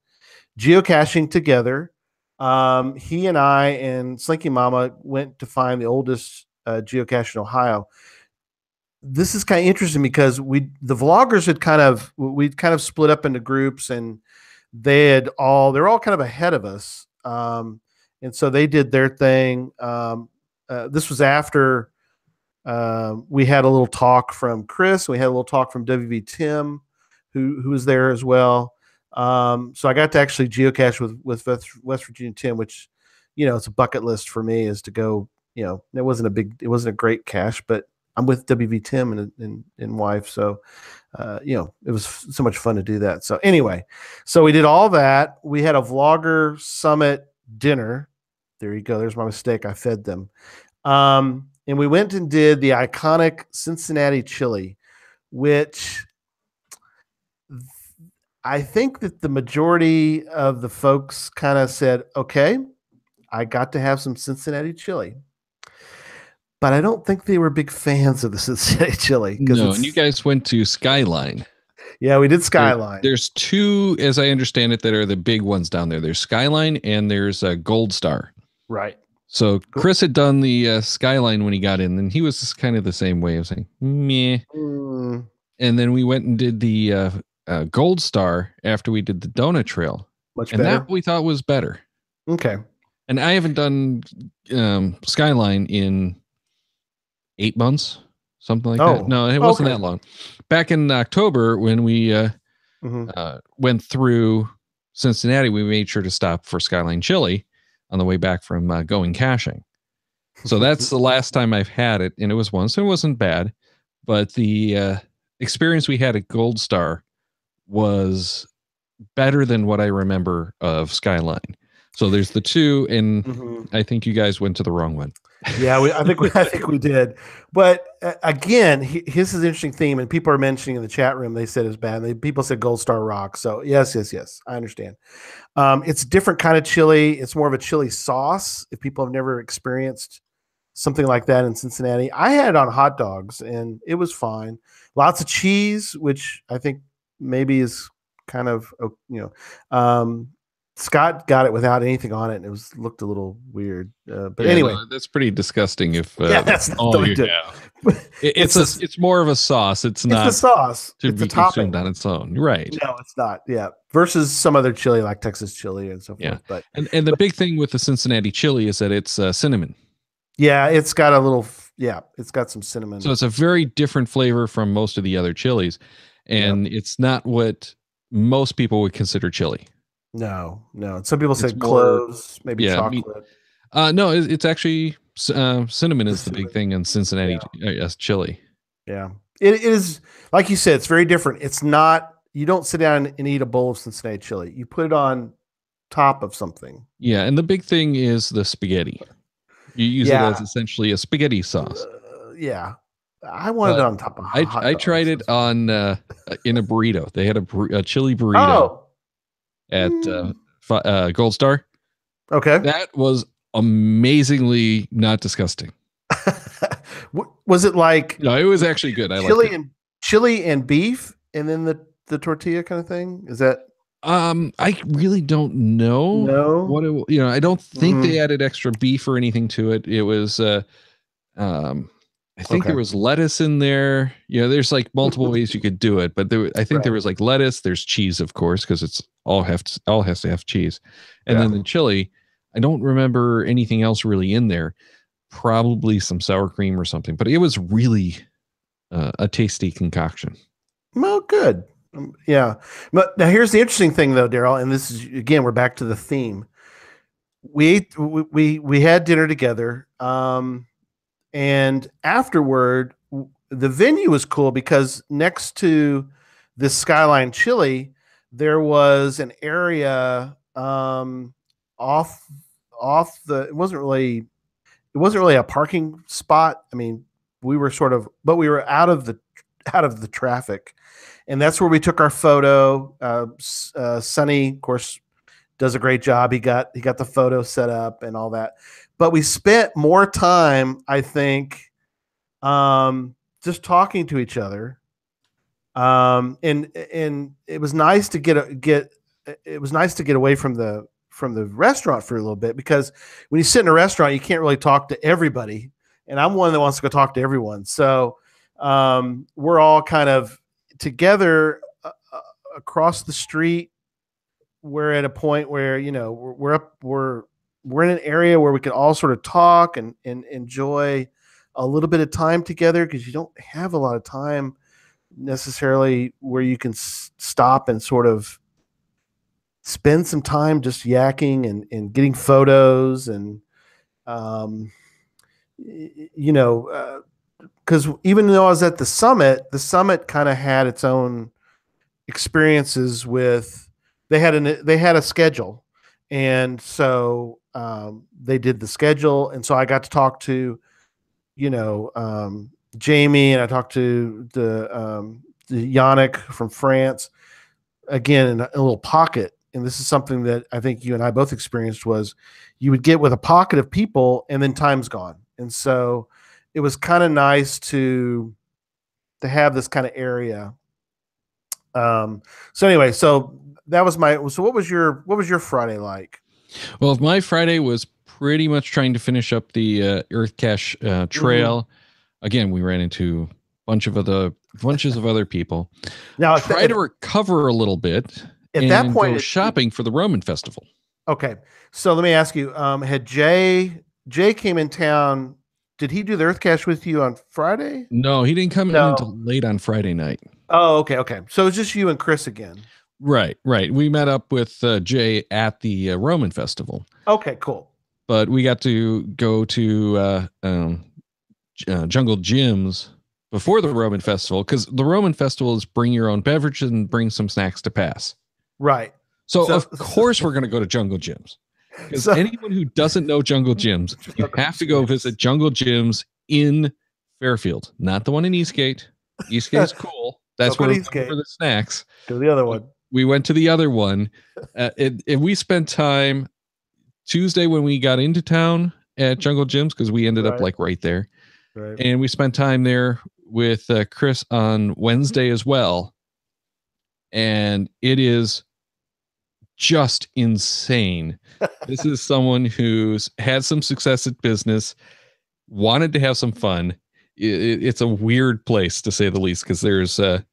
geocaching together. He and I and Slinky Mama went to find the oldest geocache in Ohio. This is kind of interesting because the vloggers we'd kind of split up into groups, and they're all kind of ahead of us. And so they did their thing. This was after we had a little talk from Chris. We had a little talk from WV Tim, who was there as well. So I got to actually geocache with West Virginia Tim, which, it's a bucket list for me, is to go. It wasn't a great cache, but I'm with WV Tim and wife, so it was so much fun to do that. So anyway, so we did all that. We had a vlogger summit dinner. There you go. There's my mistake. I fed them. And we went and did the iconic Cincinnati chili, which I think that the majority of the folks kind of said, okay, I got to have some Cincinnati chili. But I don't think they were big fans of the Cincinnati chili. No, and you guys went to Skyline. Yeah, we did Skyline. There's two, as I understand it, that are the big ones down there. There's Skyline and there's a Gold Star. Right. So Chris had done the Skyline when he got in, and he was just kind of the same way of saying, meh. And then we went and did the Gold Star after we did the Donut Trail. Much better. And that we thought was better. Okay. And I haven't done Skyline in 8 months, something like that. No, it wasn't that long. Back in October, when we went through Cincinnati, we made sure to stop for Skyline Chili on the way back from going caching. So that's the last time I've had it, and it was once. It wasn't bad, but the experience we had at Gold Star was better than what I remember of Skyline. So there's the two, and I think you guys went to the wrong one. Yeah, I think we did. But again, this is an interesting theme, and people are mentioning in the chat room, they said it's bad. People said Gold Star rock. So yes, I understand. It's a different kind of chili. It's more of a chili sauce. If people have never experienced something like that in Cincinnati, I had it on hot dogs, and it was fine. Lots of cheese, which I think maybe is kind of Scott got it without anything on it, and it looked a little weird. But anyway, that's pretty disgusting. If that's all you have. It's more of a sauce. It's not a sauce. To be consumed on its own, right? No, it's not. Yeah, versus some other chili like Texas chili and so forth. Yeah, but the big thing with the Cincinnati chili is that it's cinnamon. Yeah, it's got a little. Yeah, it's got some cinnamon. So it's a very different flavor from most of the other chilies, and it's not what most people would consider chili. No. Some people say cloves, maybe chocolate. No, it's actually cinnamon is the big thing in Cincinnati chili. Yeah, it is. Like you said, it's very different. It's not. You don't sit down and eat a bowl of Cincinnati chili. You put it on top of something. Yeah, and the big thing is the spaghetti. You use it as essentially a spaghetti sauce. Yeah. I wanted it on top of hot dogs. I tried it on in a burrito. They had a chili burrito. Oh. at Gold Star. Okay. That was amazingly not disgusting. Was it like No, it was actually good. I chili liked it. chili and beef, and then the tortilla kind of thing? Is that I really don't know no? what it, I don't think they Mm-hmm. added extra beef or anything to it. It was I think there was lettuce in there. There's like multiple ways you could do it, but I think there was like lettuce. There's cheese, of course, because it's all has to have cheese, and then the chili. I don't remember anything else really in there. Probably some sour cream or something, but it was really a tasty concoction. Well, good. Yeah. But now here's the interesting thing, though, Darryl, and this is again we're back to the theme. We had dinner together, and afterward, the venue was cool because next to this Skyline Chili, there was an area off the. It wasn't really a parking spot. I mean, we were but we were out of the traffic, and that's where we took our photo. Sonny, of course, does a great job. He got the photo set up and all that. But we spent more time, I think, just talking to each other. And it was nice to get away from the restaurant for a little bit, because when you sit in a restaurant, you can't really talk to everybody. And I'm one that wants to go talk to everyone. So we're all kind of together across the street. We're at a point where, we're in an area where we can all sort of talk and enjoy a little bit of time together, because you don't have a lot of time necessarily where you can stop and sort of spend some time just yakking and getting photos and, because even though I was at the summit kind of had its own experiences with, they had a schedule. And so they did the schedule. And so I got to talk to, Jamie, and I talked to the Yannick from France, again, in a little pocket. And this is something that I think you and I both experienced, was you would get with a pocket of people and then time's gone. And so it was kind of nice to have this kind of area. So anyway, so that was what was your Friday like? Well, my Friday was pretty much trying to finish up the Earth Cache trail. Again, we ran into bunches of other people. Now try to recover a little bit at that point, go shopping for the Roman festival. Okay, so let me ask you: had Jay came in town? Did he do the Earth Cache with you on Friday? No, he didn't come in until late on Friday night. Oh, okay. So it's just you and Chris again. Right. We met up with Jay at the Roman festival. Okay, cool. But we got to go to Jungle Gyms before the Roman festival, because the Roman festival is bring your own beverage and bring some snacks to pass. Right. So of course we're going to go to Jungle Gyms, because anyone who doesn't know Jungle Gyms, you have to go visit Jungle Gyms in Fairfield, not the one in Eastgate. Eastgate's cool. That's where we for the snacks. Go to the other one. We went to the other one, and we spent time Tuesday when we got into town at Jungle Gyms, because we ended up like right there. Right. And we spent time there with Chris on Wednesday as well. And it is just insane. This is someone who's had some success at business, wanted to have some fun. It's a weird place, to say the least, because there's a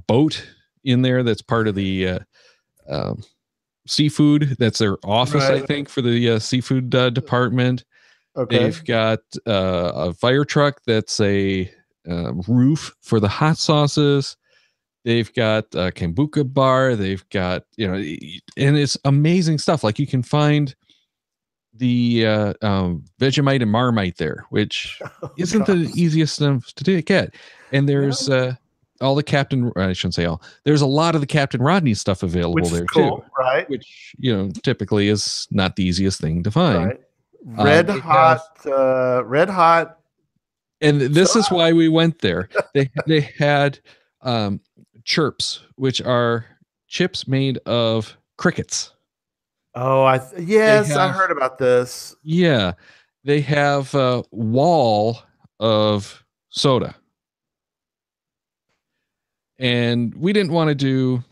boat in there that's part of the seafood. That's their office, I think, for the seafood department. Okay. They've got a fire truck that's a roof for the hot sauces. They've got a kombucha bar. They've got, and it's amazing stuff. Like, you can find the Vegemite and Marmite there, which isn't the easiest stuff to get. And there's all the Captain, I shouldn't say all, there's a lot of the Captain Rodney stuff available there too. Right. Which, typically is not the easiest thing to find. Right. Red hot. And this is why we went there. They had chirps, which are chips made of Crickets. Oh, yes, I heard about this. Yeah, they have a wall of soda, and we didn't want to do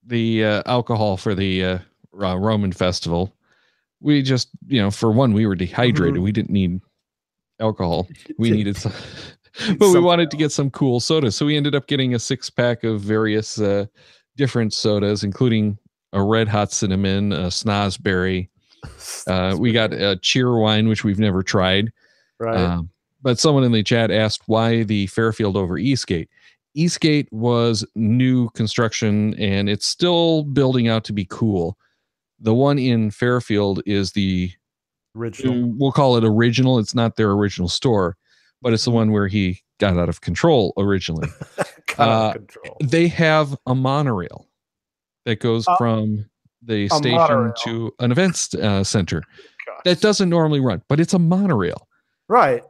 the alcohol for the Roman festival. We just, for one, we were dehydrated. We didn't need alcohol. We needed some, but we wanted to get some cool sodas. So we ended up getting a 6-pack of various different sodas, including a red hot cinnamon, a snozberry. We got a cheer wine, which we've never tried. Right. But someone in the chat asked why the Fairfield over Eastgate. Eastgate was new construction, and it's still building out to be cool. The one in Fairfield is the original. We'll call it original. It's not their original store, but it's the one where he got out of control originally. They have a monorail that goes from the station to an events center. Gosh. That doesn't normally run, but it's a monorail. Right.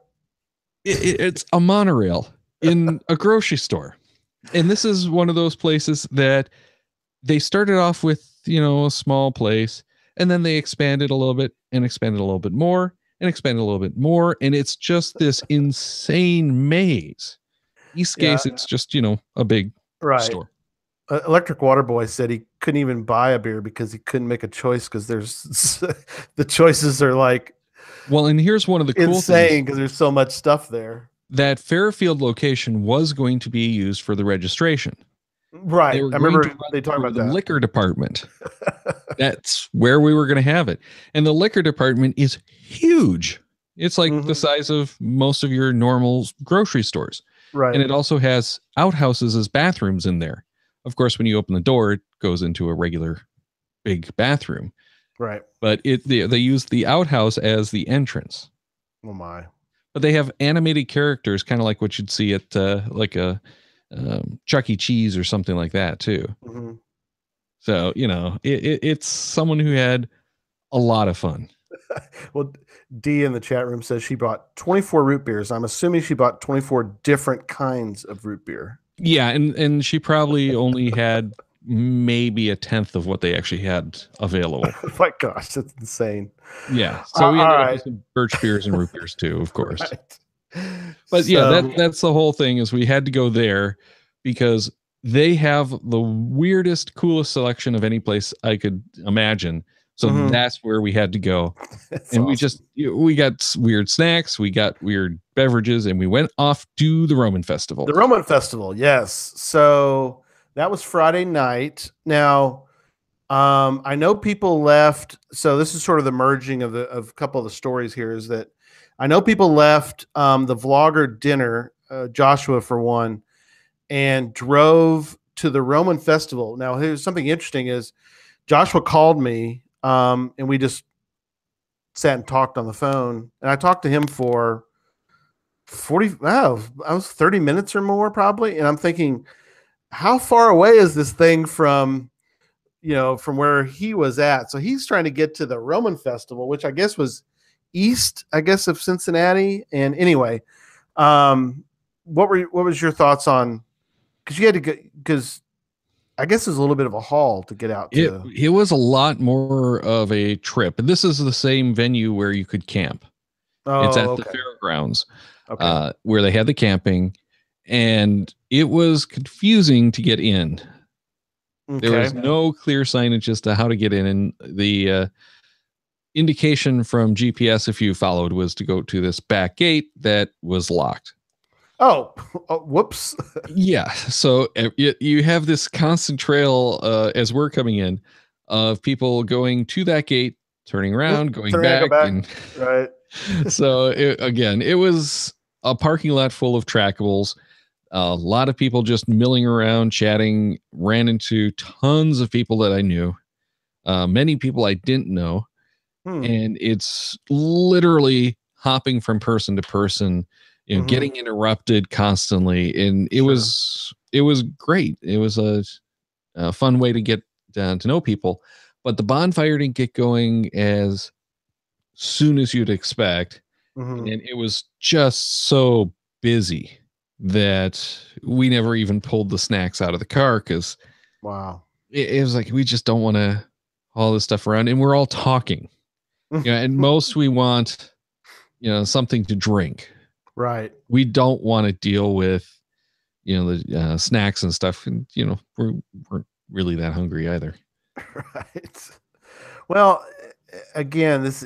It's a monorail in a grocery store. And this is one of those places that they started off with, a small place, and then they expanded a little bit and expanded a little bit more and expanded a little bit more. And it's just this insane maze. Eastgate, it's just, a big store. Electric Water Boy said he couldn't even buy a beer because he couldn't make a choice because there's the choices are like, well, and here's one of the cool things because there's so much stuff there. That Fairfield location was going to be used for the registration. Right. I remember they talked about the liquor department. That's where we were going to have it. And the liquor department is huge. It's like the size of most of your normal grocery stores. Right. And it also has outhouses as bathrooms in there. Of course, when you open the door, it goes into a regular big bathroom. Right. But they use the outhouse as the entrance. Oh my. But they have animated characters, kind of like what you'd see at like a Chuck E. Cheese or something like that too. Mm-hmm. So, it's someone who had a lot of fun. Well, Dee in the chat room says she bought 24 root beers. I'm assuming she bought 24 different kinds of root beer. Yeah, and she probably only had maybe a tenth of what they actually had available. Oh my gosh, that's insane. Yeah. So we ended up with some birch beers and root beers too, of course. Right. But yeah, that's the whole thing is we had to go there because they have the weirdest, coolest selection of any place I could imagine. So that's where we had to go. That's and awesome. We got weird snacks, we got weird beverages, and we went off to the Roman Festival. The Roman Festival, yes. So that was Friday night. Now, I know people left. So this is sort of the merging of a couple of the stories here is that I know people left the vlogger dinner, Joshua for one, and drove to the Roman Festival. Now, here's something interesting is Joshua called me and we just sat and talked on the phone. And I talked to him for 30 minutes or more probably. And I'm thinking, how far away is this thing from where he was at? So he's trying to get to the Roman Festival, which I guess was east, of Cincinnati. And anyway, what was your thoughts on, because you had to get, because I guess it was a little bit of a haul to get out to. It was a lot more of a trip. And this is the same venue where you could camp. It's at the fairgrounds, where they had the camping, and it was confusing to get in. Okay. There was no clear signage as to how to get in, and the indication from GPS, if you followed, was to go to this back gate that was locked. Oh, whoops. Yeah. So you have this constant trail as we're coming in of people going to that gate, turning around, going back. And right. So it was a parking lot full of trackables. A lot of people just milling around, chatting, ran into tons of people that I knew, many people I didn't know. And it's literally hopping from person to person, getting interrupted constantly. And it was great. It was a fun way to get to know people, but the bonfire didn't get going as soon as you'd expect. And it was just so busy that we never even pulled the snacks out of the car because it was like we just don't want to all this stuff around, and we're all talking. And most we want, something to drink. Right. We don't want to deal with, the snacks and stuff, and we're really that hungry either. Right. Well, again, it's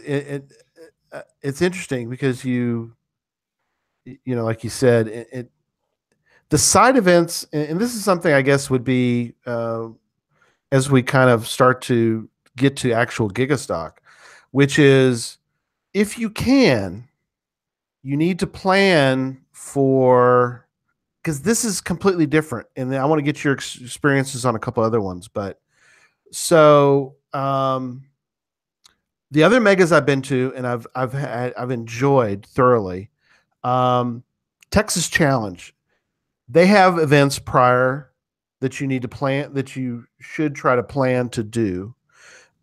interesting because like you said, the side events, and this is something I guess would be as we kind of start to get to actual Gigastock, which is if you can, you need to plan for, because this is completely different, and I want to get your experiences on a couple other ones. But so the other megas I've been to and I've enjoyed thoroughly, Texas Challenge. They have events prior that you need to plan, that you should try to plan to do.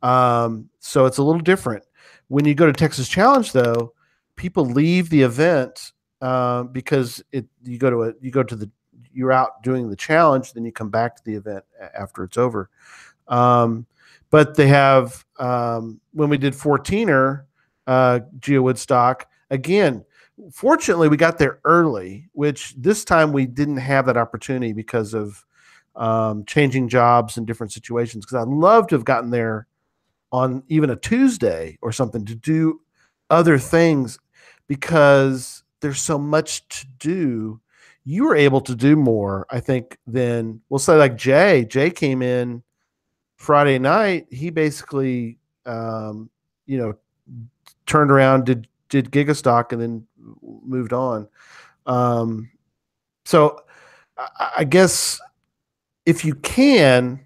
So it's a little different. When you go to Texas Challenge, though, people leave the event because you're out doing the challenge, then you come back to the event after it's over. But they have when we did 14er Geo Woodstock again. Fortunately, we got there early, which this time we didn't have that opportunity because of changing jobs and different situations. Because I'd love to have gotten there on even a Tuesday or something to do other things, because there's so much to do. You were able to do more, I think, than, we'll say, like Jay. Jay came in Friday night. He basically, turned around, did Gigastock, and then moved on. So I guess if you can,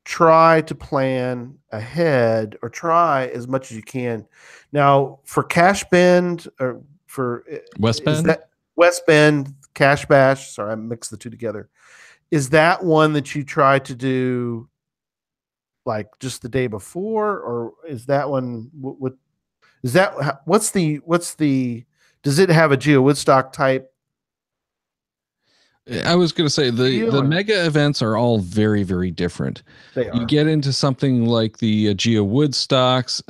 try to plan ahead, or try as much as you can. Now, for Cash Bend, or for West Bend, West Bend Cash Bash. Sorry, I mixed the two together. Is that one that you try to do like just the day before, or is that one? What is that? What's the? Does it have a Geo Woodstock type? I was going to say the mega events are all very, very different. They are. You get into something like the Geo Woodstocks.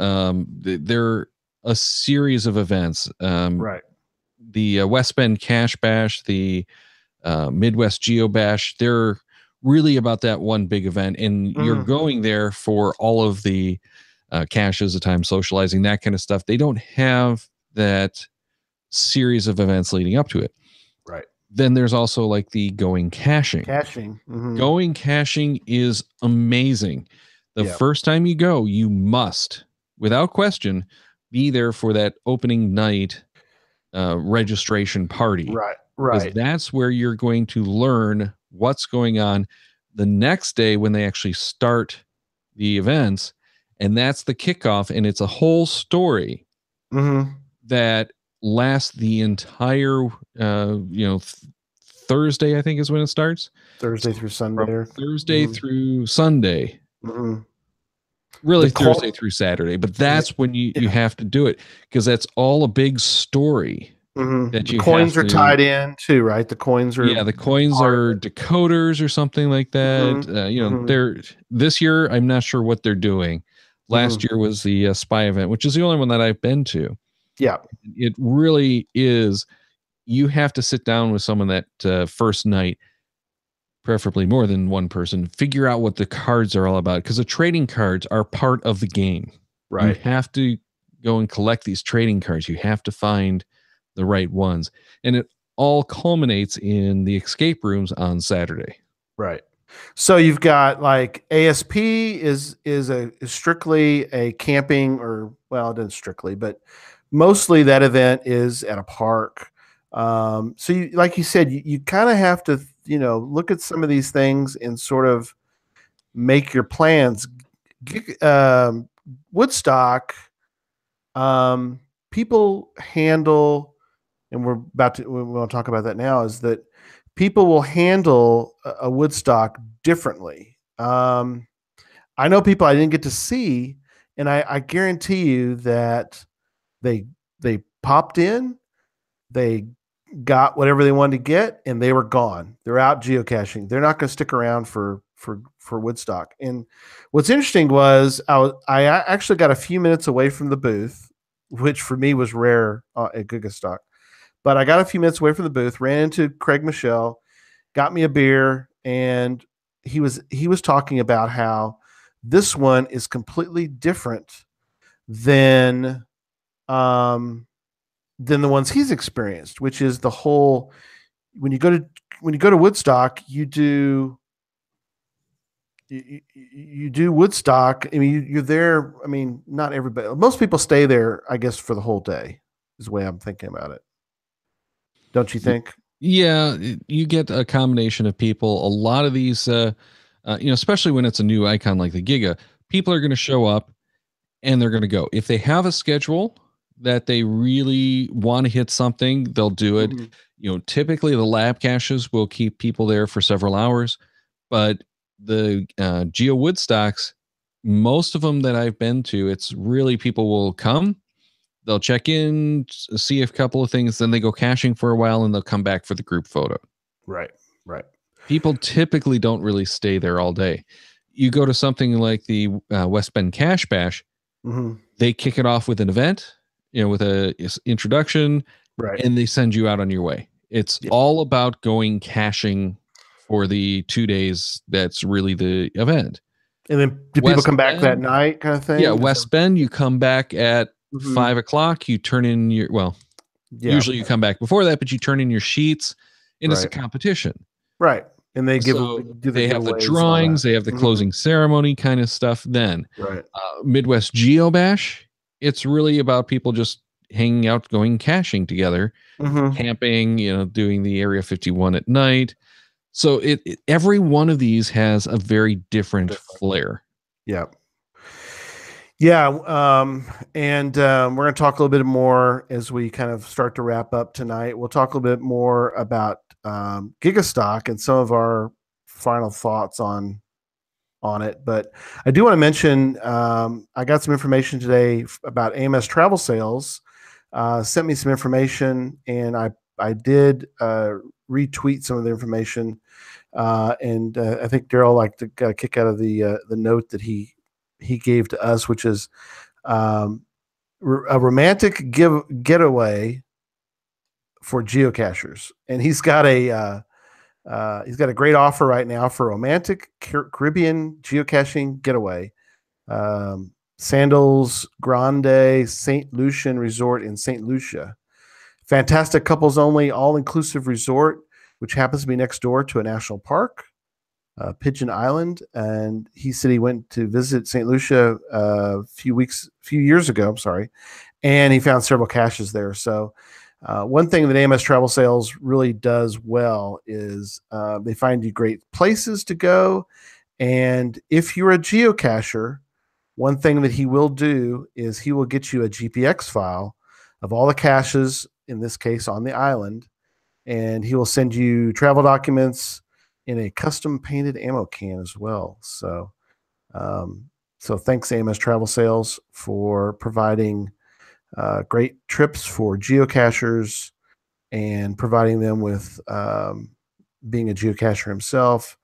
They're a series of events. Right. The West Bend Cash Bash, the Midwest Geo Bash, they're really about that one big event, and you're going there for all of the caches, the time socializing, that kind of stuff. They don't have that series of events leading up to it. Right. Then there's also like the going caching. Going caching is amazing. The first time you go, you must, without question, be there for that opening night registration party. Right. Because that's where you're going to learn what's going on the next day when they actually start the events. And that's the kickoff. And it's a whole story that lasts the entire, Thursday, I think, is when it starts. Thursday through Sunday. Thursday through Sunday. Really, Thursday through Saturday. But that's when you have to do it, because that's all a big story. That you coins are tied in too, right? The coins are the coins are decoders or something like that. They're this year. I'm not sure what they're doing. Last year was the spy event, which is the only one that I've been to. Yeah, it really is. You have to sit down with someone that first night, preferably more than one person. Figure out what the cards are all about, because the trading cards are part of the game. Right. You have to go and collect these trading cards. You have to find the right ones, and it all culminates in the escape rooms on Saturday. Right. So you've got like ASP is strictly a camping, or, well, it isn't strictly, but mostly that event is at a park. So you, like you said, you kind of have to, look at some of these things and sort of make your plans. Woodstock, people handle, and we want to talk about that now, is that people will handle a Woodstock differently. I know people I didn't get to see, and I guarantee you that they popped in, they got whatever they wanted to get, and they were gone. They're out geocaching. They're not going to stick around for Woodstock. And what's interesting was I actually got a few minutes away from the booth, which for me was rare at Gigastock. But I got a few minutes away from the booth, ran into Craig Michelle, got me a beer, and he was talking about how this one is completely different than the ones he's experienced, which is the whole when you go to Woodstock, you do Woodstock. I mean, you're there. I mean, not everybody. Most people stay there, I guess, for the whole day. Is the way I'm thinking about it. Don't you think? Yeah, you get a combination of people. A lot of these, especially when it's a new icon like the Giga, people are going to show up and they're going to go. If they have a schedule that they really want to hit something, they'll do it. Mm-hmm. Typically the lab caches will keep people there for several hours, but the Geo Woodstocks, most of them that I've been to, it's really people will come, they'll check in, see a couple of things, then they go caching for a while and they'll come back for the group photo. Right. People typically don't really stay there all day. You go to something like the West Bend Cache Bash, mm-hmm. They kick it off with an event, with a introduction, right, and they send you out on your way. It's all about going caching for the 2 days. That's really the event. And then do people come back that night kind of thing? Yeah, West Bend, you come back at 5 o'clock. You turn in your, usually you come back before that, but you turn in your sheets, and it's a competition. Right. And they they have the drawings, they have the closing ceremony kind of stuff then. Right. Midwest Geo Bash, it's really about people just hanging out, going caching together, camping, doing the Area 51 at night. So every one of these has a very different flair. Yeah. Yeah. And we're going to talk a little bit more as we kind of start to wrap up tonight. We'll talk a little bit more about Gigastock and some of our final thoughts on it. But I do want to mention I got some information today about AMS Travel Sales. Sent me some information, and I did retweet some of the information. And I think Darryl got a kick out of the note that he gave to us, which is a romantic getaway for geocachers. And he's got a great offer right now for romantic Caribbean geocaching getaway. Sandals Grande St. Lucian Resort in St. Lucia. Fantastic couples only, all-inclusive resort, which happens to be next door to a national park, Pigeon Island. And he said he went to visit St. Lucia a few years ago, and he found several caches there. So one thing that AMS Travel Sales really does well is they find you great places to go. And if you're a geocacher, one thing that he will do is he will get you a GPX file of all the caches, in this case on the island, and he will send you travel documents in a custom painted ammo can as well. So, so thanks AMS Travel Sales for providing great trips for geocachers and providing them with being a geocacher himself.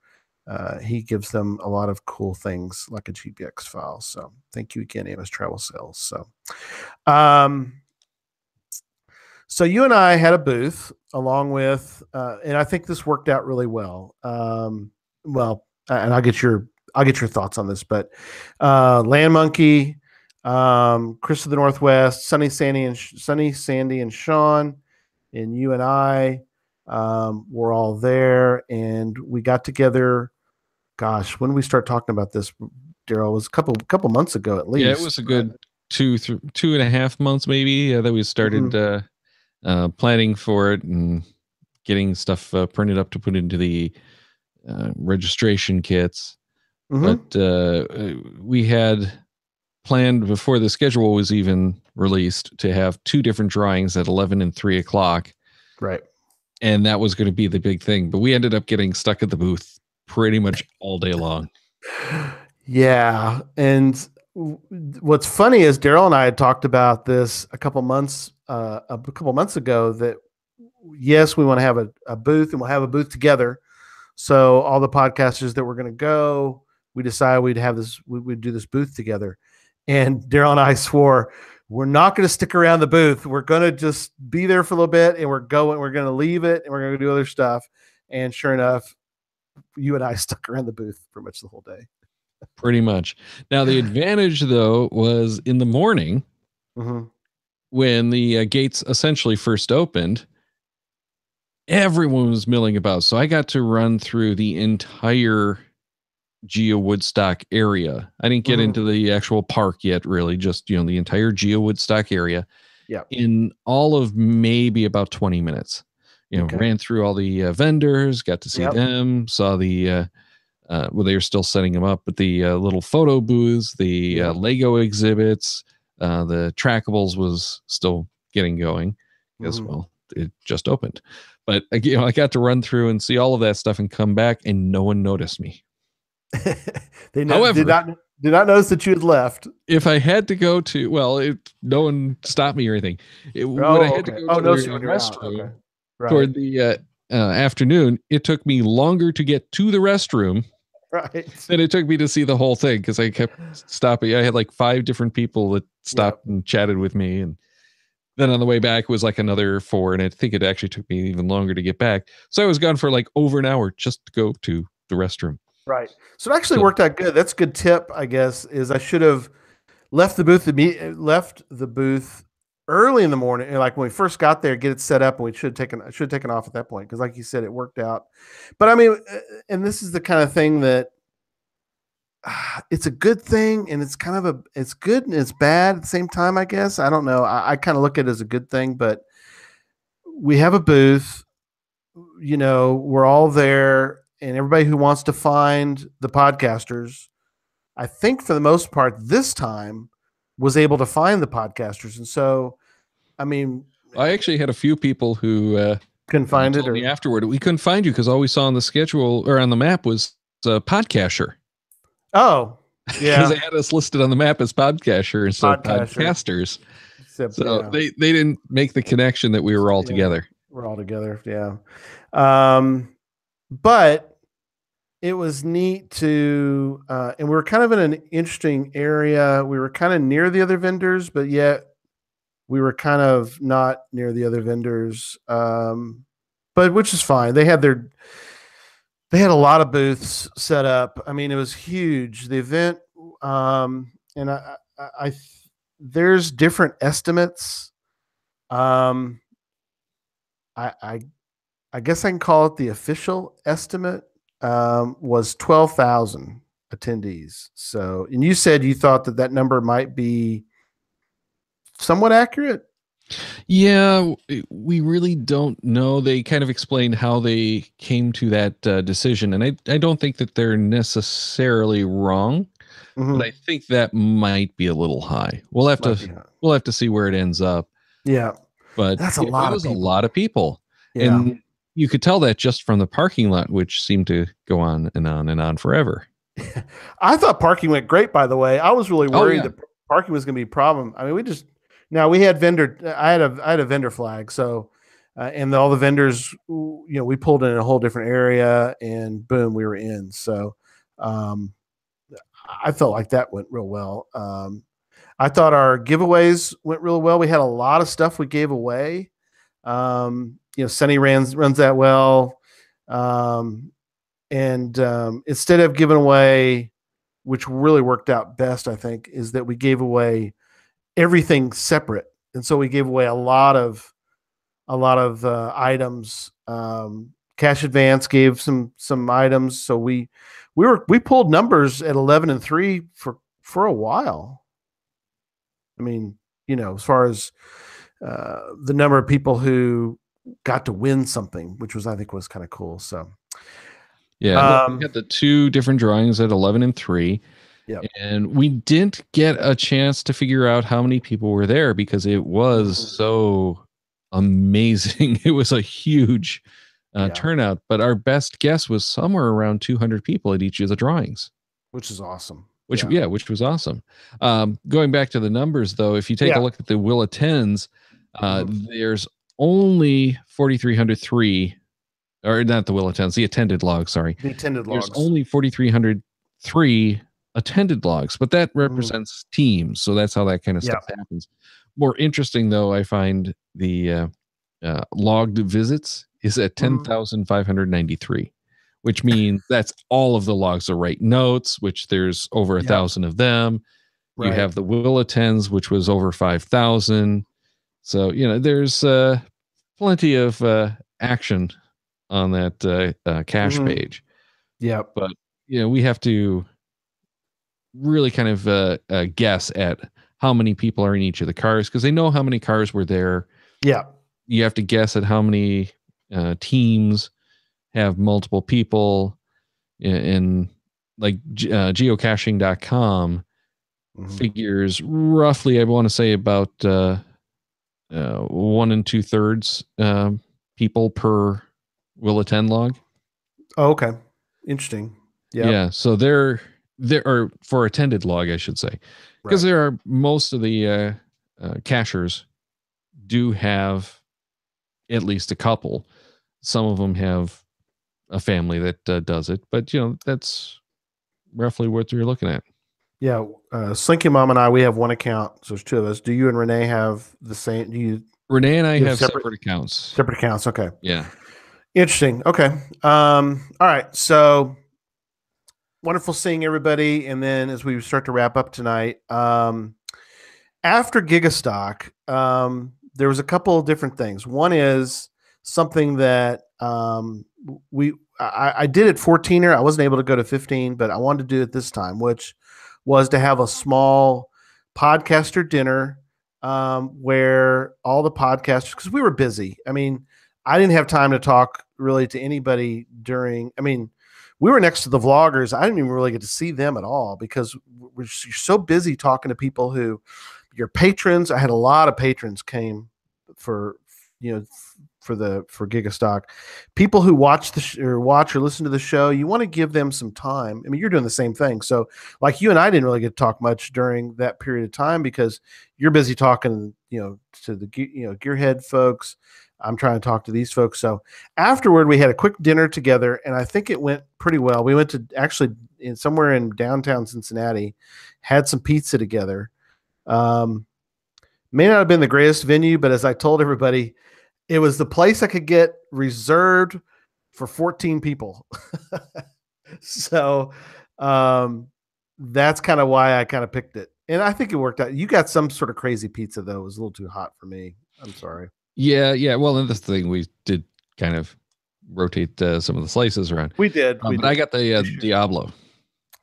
He gives them a lot of cool things like a GPX file. So thank you again, AMS Travel Sales. So you and I had a booth along with, and I think this worked out really well. And I'll get your thoughts on this, but Land Monkey, Chris of the Northwest, Sunny Sandy and Sean, and you and I were all there, and we got together. Gosh, when did we start talking about this, Darryl? It was a couple months ago at least. Yeah, it was a good 2.5 months maybe that we started planning for it and getting stuff printed up to put into the registration kits. But we had planned before the schedule was even released to have 2 different drawings at 11 and 3 o'clock. Right. And that was going to be the big thing. But we ended up getting stuck at the booth pretty much all day long. Yeah. And what's funny is Darryl and I had talked about this a couple months ago, that yes, we want to have a booth, and we'll have a booth together. So all the podcasters that were going to go, we decided we'd do this booth together. And Darryl and I swore, we're not going to stick around the booth. We're going to just be there for a little bit, and we're going to leave it, and we're going to do other stuff. And sure enough, you and I stuck around the booth pretty much the whole day. Pretty much. Now, the advantage, though, was in the morning when the gates essentially first opened, everyone was milling about. So I got to run through the entire Geo Woodstock area. I didn't get into the actual park yet, really, just, the entire Geo Woodstock area. Yeah. In all of maybe about 20 minutes. Ran through all the vendors, got to see them, saw the well, they were still setting them up, but the little photo booths, the Lego exhibits, the trackables was still getting going as well. It just opened. But I got to run through and see all of that stuff and come back, and no one noticed me. However, did not notice that you had left. If I had to go to, no one stopped me or anything. When I had to go to the restroom toward the afternoon, it took me longer to get to the restroom than it took me to see the whole thing, because I kept stopping. I had like 5 different people that stopped and chatted with me, and then on the way back was like another 4, and I think it actually took me even longer to get back. So I was gone for like over an hour just to go to the restroom. Right. So it actually worked out good. That's a good tip, I guess, is I should have left the booth early in the morning. Like when we first got there, get it set up, and I should have taken off at that point. Cause like you said, it worked out. But I mean, and this is the kind of thing that it's a good thing, and it's kind of it's good and it's bad at the same time, I guess. I don't know. I kind of look at it as a good thing, but we have a booth, we're all there, and everybody who wants to find the podcasters, I think for the most part this time, was able to find the podcasters. And so, I mean, I actually had a few people who couldn't find it, or afterward. We couldn't find you because all we saw on the schedule or on the map was a podcaster. Oh, yeah. Because they had us listed on the map as podcaster instead of podcasters. So they didn't make the connection that we were all together. We're all together. Yeah. But it was neat to, and we were kind of in an interesting area. We were kind of near the other vendors, but yet we were kind of not near the other vendors. But which is fine. They had a lot of booths set up. I mean, it was huge, the event. And there's different estimates. I guess I can call it the official estimate. Was 12,000 attendees. So, and you said you thought that number might be somewhat accurate. Yeah, we really don't know. They kind of explained how they came to that decision, and I don't think that they're necessarily wrong, but I think that might be a little high. We'll have to see where it ends up. Yeah, but that's a lot of people, and you could tell that just from the parking lot, which seemed to go on and on and on forever. I thought parking went great, by the way. I was really worried that parking was going to be a problem. I mean, we had I had a vendor flag. So, and all the vendors, we pulled in a whole different area, and boom, we were in. So, I felt like that went real well. I thought our giveaways went real well. We had a lot of stuff we gave away. Sunny runs that well. And instead of giving away, which really worked out best, I think, is that we gave away everything separate. And so we gave away a lot of items. Cash Advance gave some items. So we pulled numbers at 11 and 3 for a while. I mean, as far as the number of people who got to win something, which I think was kind of cool. So yeah, we got the 2 different drawings at 11 and 3. Yep. And we didn't get a chance to figure out how many people were there because it was so amazing. It was a huge turnout, but our best guess was somewhere around 200 people at each of the drawings, which is awesome. Which was awesome. Going back to the numbers, though, if you take a look at the Will of Tens, there's only 4,303, or not the will attends, the attended logs. Sorry, the attended there's logs. only 4,303 attended logs, but that represents teams. So that's how that kind of stuff happens. More interesting, though, I find the logged visits is at 10,593, which means that's all of the logs that write notes, which there's over 1,000 of them. You have the will attends, which was over 5,000. So, there's plenty of action on that cache page. Yeah. But, we have to really kind of guess at how many people are in each of the cars, because they know how many cars were there. Yeah. You have to guess at how many teams have multiple people in like geocaching.com figures roughly, I want to say about 1 2/3 people per will attend log. Oh, okay. Interesting. Yeah. So there are for attended log, I should say, because there are most of the cachers do have at least a couple. Some of them have a family that does it, but that's roughly what you're looking at. Yeah, Slinky Mom and I, we have one account, so there's two of us. Do you and Renee have the same? Do you? Renee and I have separate accounts. Separate accounts. Okay. Yeah. Interesting. Okay. All right. So wonderful seeing everybody, and then as we start to wrap up tonight, after Gigastock, there was a couple of different things. One is something that I did at 14er. I wasn't able to go to 15, but I wanted to do it this time, which was to have a small podcaster dinner where all the podcasters, because we were busy. I mean, I didn't have time to talk really to anybody we were next to the vloggers. I didn't even really get to see them at all because you're so busy talking to people who, your patrons. I had a lot of patrons came for Gigastock. People who watch or listen to the show, you want to give them some time. I mean, you're doing the same thing. So like you and I didn't really get to talk much during that period of time because you're busy talking, to the Gearhead folks. I'm trying to talk to these folks. So afterward, we had a quick dinner together, and I think it went pretty well. We went to somewhere in downtown Cincinnati, had some pizza together. May not have been the greatest venue, but as I told everybody, it was the place I could get reserved for 14 people. So that's kind of why I kind of picked it. And I think it worked out. You got some sort of crazy pizza, though. It was a little too hot for me. I'm sorry. Yeah. Well, and that's the thing. We did kind of rotate some of the slices around. We did. But I got the Diablo.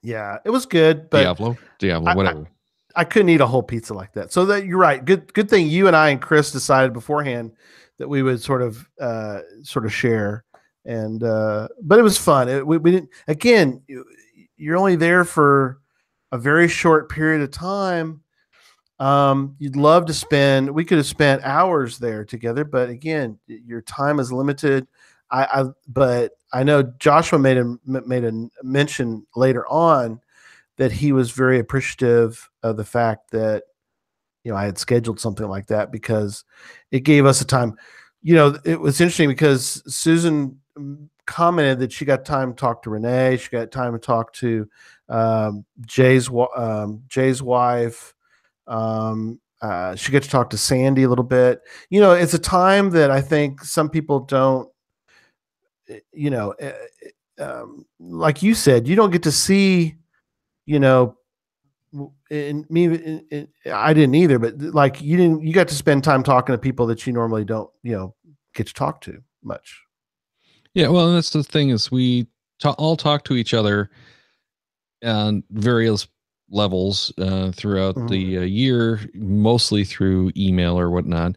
Yeah, it was good. But Diablo, whatever. I couldn't eat a whole pizza like that. So that you're right. Good thing you and I and Chris decided beforehand that we would sort of share. And but it was fun. We didn't. Again, you're only there for a very short period of time. You'd love to spend. We could have spent hours there together, but again, your time is limited. But I know Joshua made a mention later on that he was very appreciative of the fact that I had scheduled something like that because it gave us a time. It was interesting because Susan commented that she got time to talk to Renee. She got time to talk to Jay's wife. She gets to talk to Sandy a little bit. It's a time that I think some people don't, like you said, you don't get to see, I didn't either, but like you got to spend time talking to people that you normally don't, get to talk to much. Yeah. Well, and that's the thing is we all talk to each other on various levels throughout the year, mostly through email or whatnot.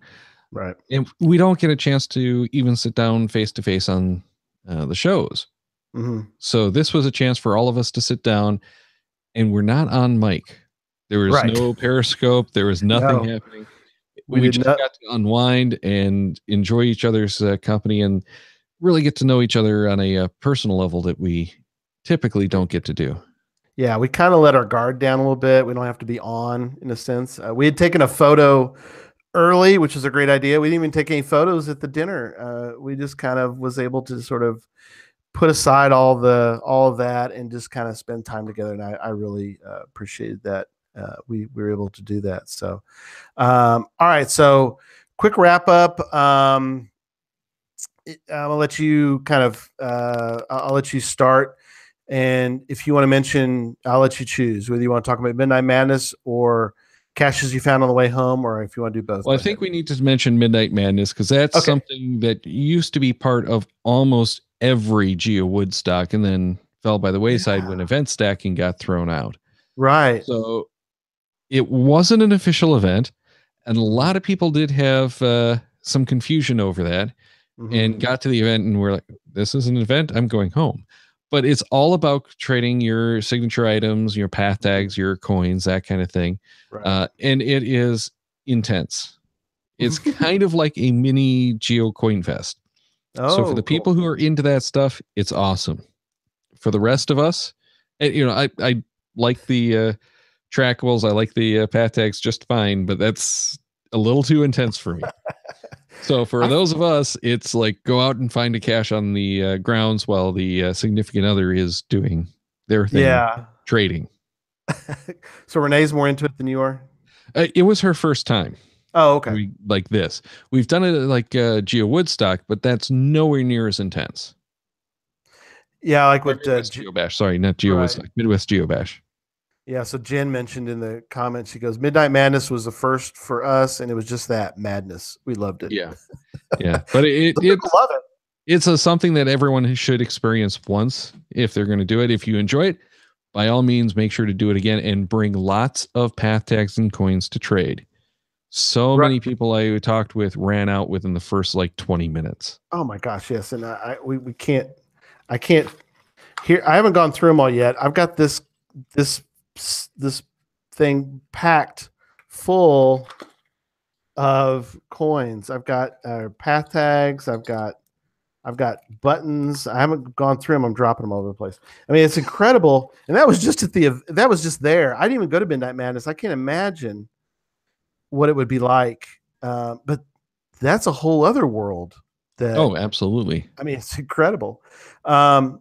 Right. And we don't get a chance to even sit down face to face on the shows. So this was a chance for all of us to sit down, and we're not on mic. There was no Periscope. There was nothing happening. We just got to unwind and enjoy each other's company and really get to know each other on a personal level that we typically don't get to do. Yeah, we kind of let our guard down a little bit. We don't have to be on in a sense. We had taken a photo early, which is a great idea. We didn't even take any photos at the dinner. We just kind of was able to sort of put aside all of that and just kind of spend time together. And I really appreciated that. We were able to do that. So, all right. So quick wrap up. I'll let you kind of, I'll let you start. And if you want to mention, I'll let you choose whether you want to talk about Midnight Madness or caches you found on the way home, or if you want to do both. Well, I think we need to mention Midnight Madness because that's something that used to be part of almost every Geo Woodstock and then fell by the wayside when event stacking got thrown out. Right. So it wasn't an official event, and a lot of people did have some confusion over that and got to the event and were like, this is an event, I'm going home. But it's all about trading your signature items, your path tags, your coins, that kind of thing. Right. And it is intense. It's kind of like a mini Geo Coin Fest. So for the people who are into that stuff, it's awesome. For the rest of us, you know, I like the trackables. I like the path tags just fine, but that's a little too intense for me. So for those of us, it's like go out and find a cache on the grounds while the significant other is doing their thing, trading. So Renee's more into it than you are? It was her first time. Oh, okay. Like this. We've done it like Geo Woodstock, but that's nowhere near as intense. Yeah, like with Geo Bash. Sorry, not Geo Woodstock. Midwest Geo Bash. Yeah, so Jen mentioned in the comments, she goes, Midnight Madness was the first for us, and it was just that madness. We loved it. Yeah. Yeah. But it's something that everyone should experience once if they're going to do it. If you enjoy it, by all means, make sure to do it again and bring lots of path tags and coins to trade. So many people I talked with ran out within the first like 20 minutes. Oh my gosh, yes. And we can't, I can't hear, I haven't gone through them all yet. I've got this thing packed full of coins. I've got path tags. I've got buttons. I haven't gone through them. I'm dropping them all over the place. I mean, it's incredible. And that was just that was just there. I didn't even go to Midnight Madness. I can't imagine what it would be like. But that's a whole other world. Absolutely. I mean, it's incredible. And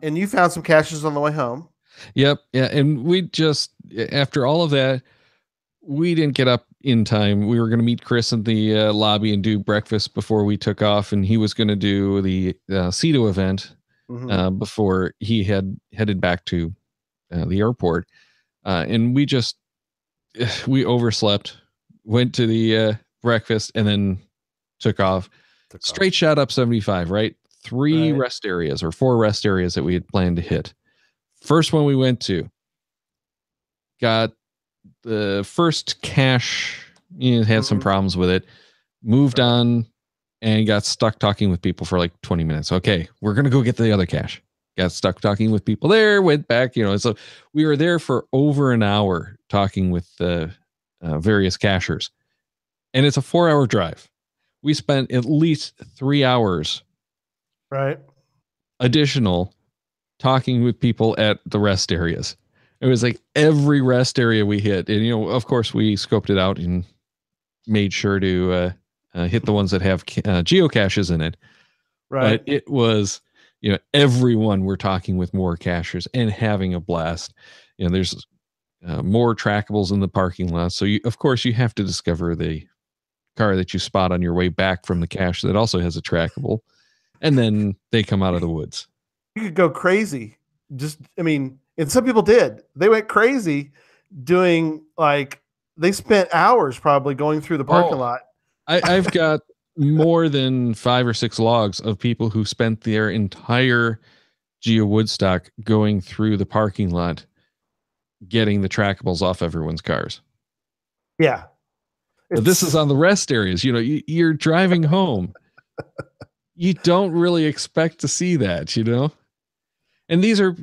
you found some caches on the way home. Yep. Yeah. And we just, after all of that, we didn't get up in time. We were going to meet Chris in the lobby and do breakfast before we took off. And he was going to do the CETO event before he had headed back to the airport. And we overslept, went to the breakfast, and then took off. Straight shot up 75, right? 3 rest areas or 4 rest areas that we had planned to hit. First one we went to, got the first cache, had some problems with it, moved on, and got stuck talking with people for like 20 minutes. Okay, we're going to go get the other cache. Got stuck talking with people there, went back, so we were there for over an hour talking with the various cachers. And it's a 4-hour drive. We spent at least 3 hours additional talking with people at the rest areas. It was like every rest area we hit. And, of course, we scoped it out and made sure to hit the ones that have geocaches in it. Right. But it was, everyone we're talking with more cachers and having a blast. There's more trackables in the parking lot. So, of course, you have to discover the car that you spot on your way back from the cache that also has a trackable. And then they come out of the woods. You could go crazy. And some people did. They went crazy doing they spent hours probably going through the parking lot. I've got more than 5 or 6 logs of people who spent their entire Geo Woodstock going through the parking lot, getting the trackables off everyone's cars. Yeah. But this is on the rest areas. You're driving home. You don't really expect to see that, And these are,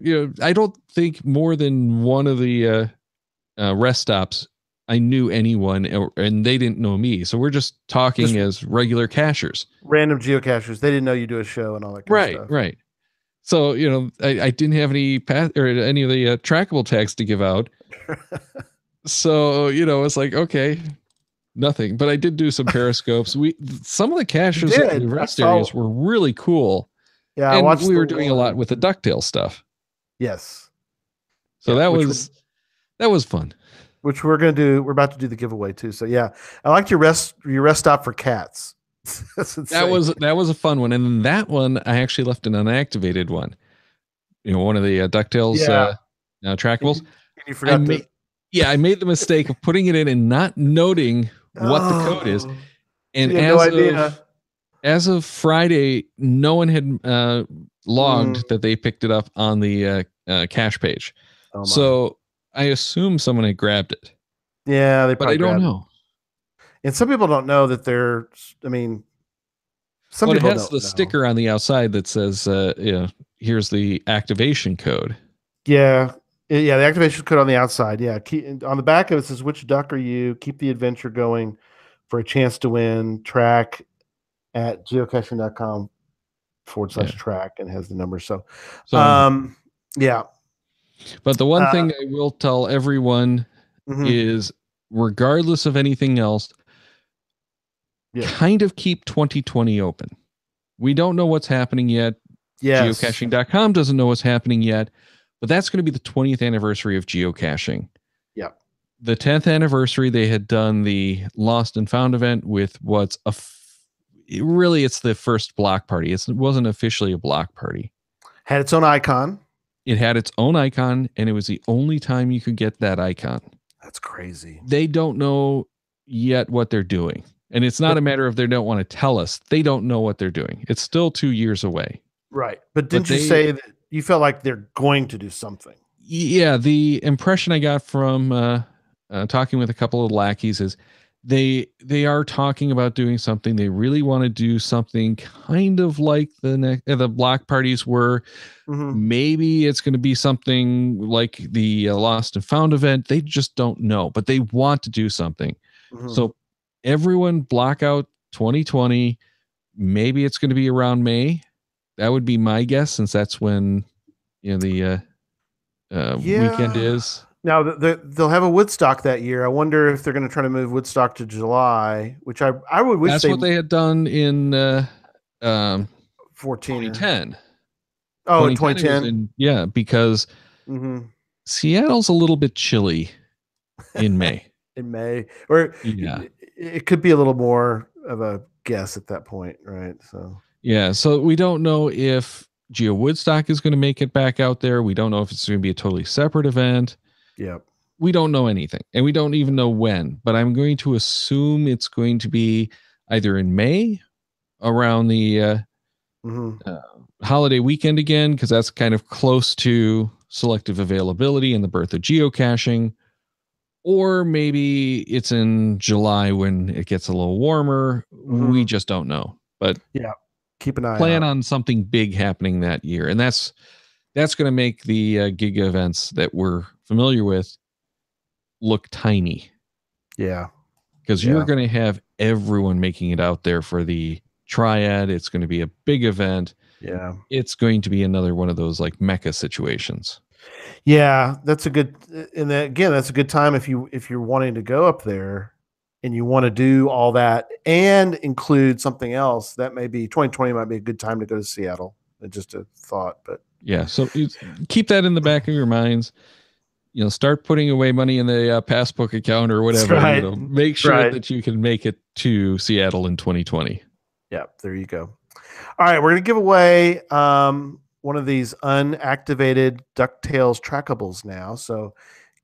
I don't think more than one of the rest stops I knew anyone, and they didn't know me. So we're just talking as regular cachers. Random geocachers. They didn't know you do a show and all that kind of stuff. Right. So, I didn't have any path or any of the trackable tags to give out. So, it's like, okay, Nothing, but I did do some periscopes. Some of the caches in the rest areas were really cool. Yeah, and we were doing a lot with the DuckTales stuff. Yes. So that was fun. Which we're going to do. We're about to do the giveaway too. So yeah, I liked your rest stop for cats. That was a fun one. And then that one, I actually left an unactivated one. One of the DuckTales trackables. You forgot I made the mistake of putting it in and not noting what the code is. And as of Friday, no one had logged that they picked it up on the cache page. So I assume someone had grabbed it. Yeah, but I don't know. And some people don't know that they're. I mean, some people it has the sticker on the outside that says, here's the activation code. Yeah. Yeah, the activation code on the outside. Yeah. On the back of it says, which duck are you? Keep the adventure going for a chance to win. Track at geocaching.com/track and has the number. So yeah. But the one thing I will tell everyone is, regardless of anything else, kind of keep 2020 open. We don't know what's happening yet. Yes. Geocaching.com doesn't know what's happening yet. But that's going to be the 20th anniversary of geocaching. Yeah. The 10th anniversary, they had done the Lost and Found event with what's really it's the first block party. It wasn't officially a block party. Had its own icon. It had its own icon, and it was the only time you could get that icon. That's crazy. They don't know yet what they're doing. And it's not a matter of they don't want to tell us. They don't know what they're doing. It's still 2 years away. Right. But didn't you say that you felt like they're going to do something? Yeah. The impression I got from talking with a couple of lackeys is they are talking about doing something. They really want to do something kind of like the block parties were. Maybe it's going to be something like the Lost and Found event. They just don't know, but they want to do something. So everyone block out 2020. Maybe it's going to be around May. That would be my guess, since that's when the weekend is. Now they'll have a Woodstock that year. I wonder if they're going to try to move Woodstock to July, which I would wish. That's what they had done in 2010. Oh, 2010. Yeah, because Seattle's a little bit chilly in May. In May, or it could be a little more of a guess at that point, right? So. Yeah, so we don't know if Geo Woodstock is going to make it back out there. We don't know if it's going to be a totally separate event. Yep. We don't know anything, and we don't even know when. But I'm going to assume it's going to be either in May, around the holiday weekend again, because that's kind of close to selective availability and the birth of geocaching. Or maybe it's in July when it gets a little warmer. We just don't know. But yeah. Keep an eye. Plan on something big happening that year, and that's going to make the Giga events that we're familiar with look tiny. Yeah, because you're going to have everyone making it out there for the triad. It's going to be a big event. Yeah, it's going to be another one of those like Mecca situations. Yeah, that's a good. And again, that's a good time if you're wanting to go up there. And you want to do all that and include something else, that may be 2020 might be a good time to go to Seattle. Just a thought, but yeah. So keep that in the back of your minds. Start putting away money in the passbook account or whatever. Right. Make sure that you can make it to Seattle in 2020. Yeah, there you go. All right, we're gonna give away one of these unactivated DuckTales trackables now. So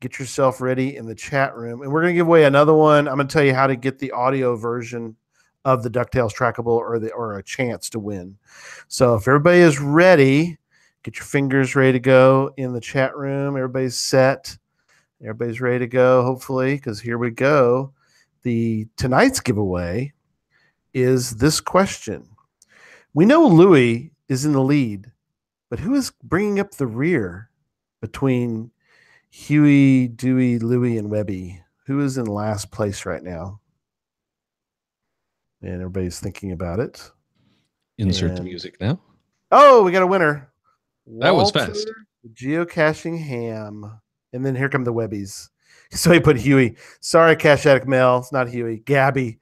get yourself ready in the chat room. And we're going to give away another one. I'm going to tell you how to get the audio version of the DuckTales trackable or a chance to win. So if everybody is ready, get your fingers ready to go in the chat room. Everybody's set. Everybody's ready to go, hopefully, because here we go. Tonight's giveaway is this question. We know Louie is in the lead, but who is bringing up the rear between Huey, Dewey, Louie, and Webby? Who is in last place right now? And everybody's thinking about it. Insert the music now. Oh, we got a winner. That was fast. Geocaching Ham. And then here come the Webbies. So he put Huey. Sorry, Cash Addict Mel. It's not Huey. Gabby.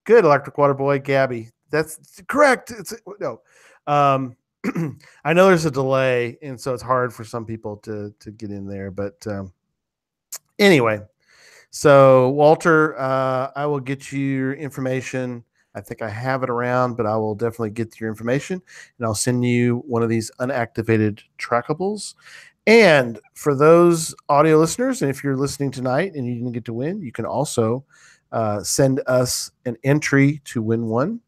Good, Electric Water Boy. Gabby. That's correct. It's no. I know there's a delay, and so it's hard for some people to get in there. But anyway, so Walter, I will get you your information. I think I have it around, but I will definitely get your information, and I'll send you one of these unactivated trackables. And for those audio listeners, and if you're listening tonight and you didn't get to win, you can also send us an entry to win one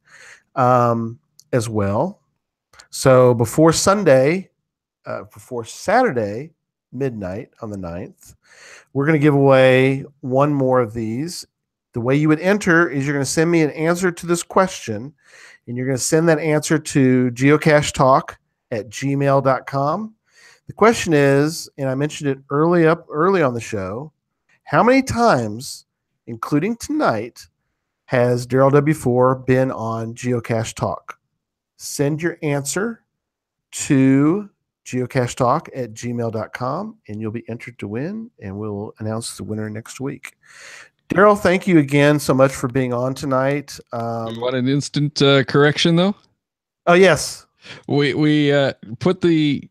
as well. So before Saturday midnight on the 9th, we're going to give away one more of these. The way you would enter is you're going to send me an answer to this question, and you're going to send that answer to geocachetalk@gmail.com. The question is, and I mentioned it early on the show, how many times, including tonight, has DarrylW4 been on Geocache Talk? Send your answer to geocachetalk@gmail.com, and you'll be entered to win, and we'll announce the winner next week. Darryl, thank you again so much for being on tonight. You want an instant correction, though? Oh, yes. We put the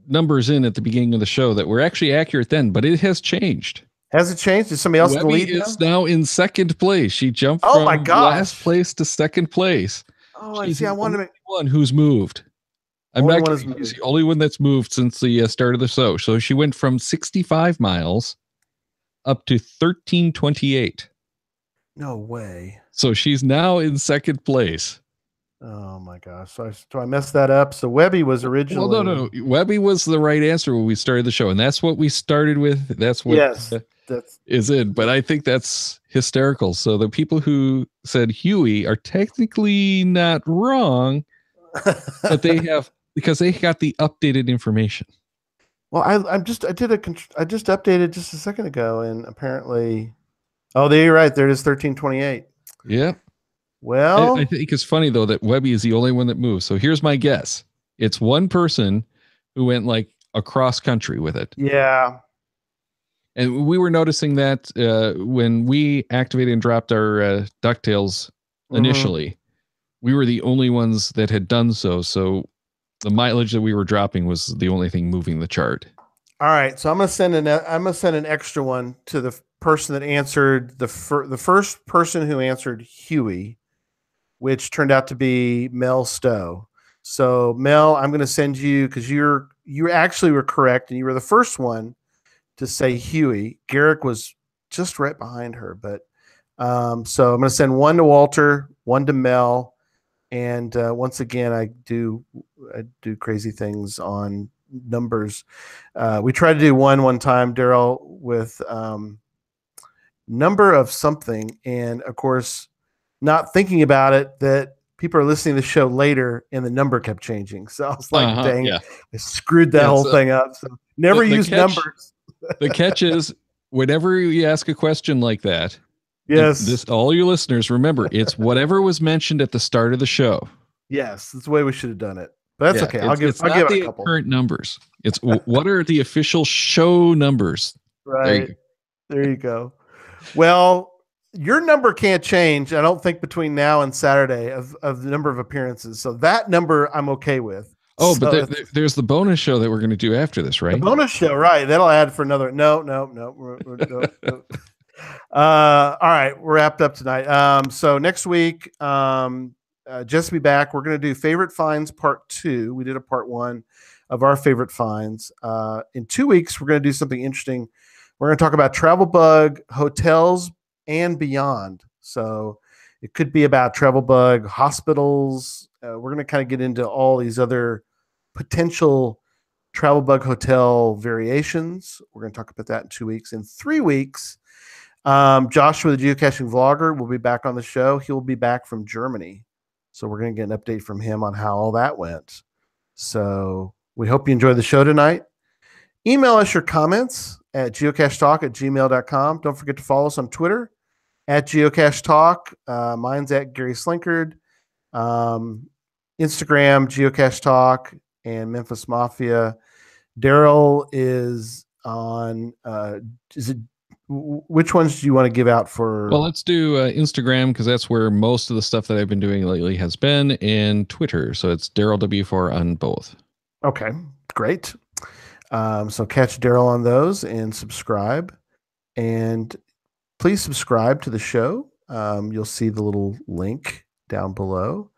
numbers in at the beginning of the show that were actually accurate then, but it has changed. Has it changed? Is somebody else in the lead is now in second place. She jumped from last place to second place. Oh, I see. I wanted to make one who's moved. I'm not kidding. She's the only one that's moved since the start of the show. So she went from 65 miles up to 1328. No way. So she's now in second place. Oh my gosh. So I messed that up. So Webby was originally. Well, no. Webby was the right answer when we started the show. And that's what we started with. That's what is it. But I think that's hysterical. So the people who said Huey are technically not wrong, but they have, because they got the updated information. Well, I just updated just a second ago, and apparently, you're right. There it is, 1328. Yeah. Well, I think it's funny though that Webby is the only one that moves. So here's my guess: it's one person who went like across country with it. Yeah. And we were noticing that when we activated and dropped our DuckTales initially, we were the only ones that had done so. So the mileage that we were dropping was the only thing moving the chart. All right, so I'm gonna send an extra one to the person that answered the first person who answered Huey, which turned out to be Mel Stowe. So Mel, I'm gonna send you, because you actually were correct and you were the first one to say Huey. Garrick was just right behind her, but so I'm gonna send one to Walter, one to Mel. And once again, I do crazy things on numbers. We tried to do one time, Darryl, with number of something, and of course, not thinking about it, that people are listening to the show later, and the number kept changing. So I was like, dang, I screwed that whole thing up. So never use numbers. The catch is, whenever you ask a question like that, yes, all your listeners, remember, it's whatever was mentioned at the start of the show. Yes, that's the way we should have done it. But that's okay. I'll give the a couple current numbers. It's what are the official show numbers? Right. There you go. Well, your number can't change, I don't think, between now and Saturday of the number of appearances. So that number I'm okay with. Oh, so but there's the bonus show that we're going to do after this, right? The bonus show, right? That'll add for another. No. No. All right, we're wrapped up tonight. So next week, just be back. We're going to do favorite finds part 2. We did a part 1 of our favorite finds. In 2 weeks, we're going to do something interesting. We're going to talk about travel bug, hotels, and beyond. So it could be about travel bug, hospitals. We're going to kind of get into all these other potential travel bug hotel variations. We're going to talk about that in 2 weeks. In 3 weeks, Joshua, the geocaching vlogger, will be back on the show. He'll be back from Germany. So we're going to get an update from him on how all that went. So we hope you enjoyed the show tonight. Email us your comments at geocachetalk@gmail.com. Don't forget to follow us on Twitter at geocachetalk. Mine's at Gary Slinkard. Instagram, geocachetalk, and Memphis Mafia. Darryl is on is it which ones do you want to give out for? Well, let's do Instagram because that's where most of the stuff that I've been doing lately has been, and Twitter. So it's DarrylW4 on both. Okay, great. So catch Darryl on those and subscribe. And please subscribe to the show. You'll see the little link down below.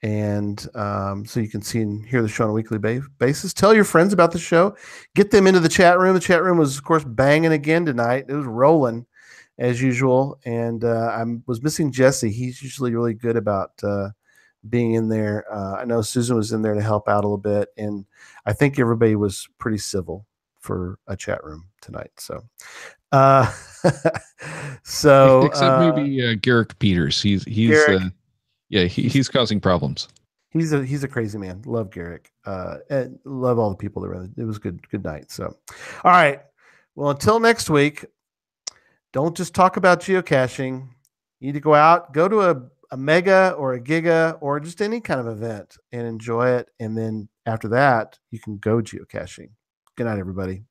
And so you can see and hear the show on a weekly basis. Tell your friends about the show. Get them into the chat room. The chat room was, of course, banging again tonight. It was rolling as usual. And I was missing Jesse. He's usually really good about being in there. I know Susan was in there to help out a little bit. And I think everybody was pretty civil for a chat room tonight. So, Except maybe Garrick Peters. He's he's causing problems. He's a crazy man. Love Garrick. And love all the people that were. It was good night. So, all right. Well, until next week, don't just talk about geocaching. You need to go out, go to a mega or a giga or just any kind of event and enjoy it. And then after that, you can go geocaching. Good night, everybody.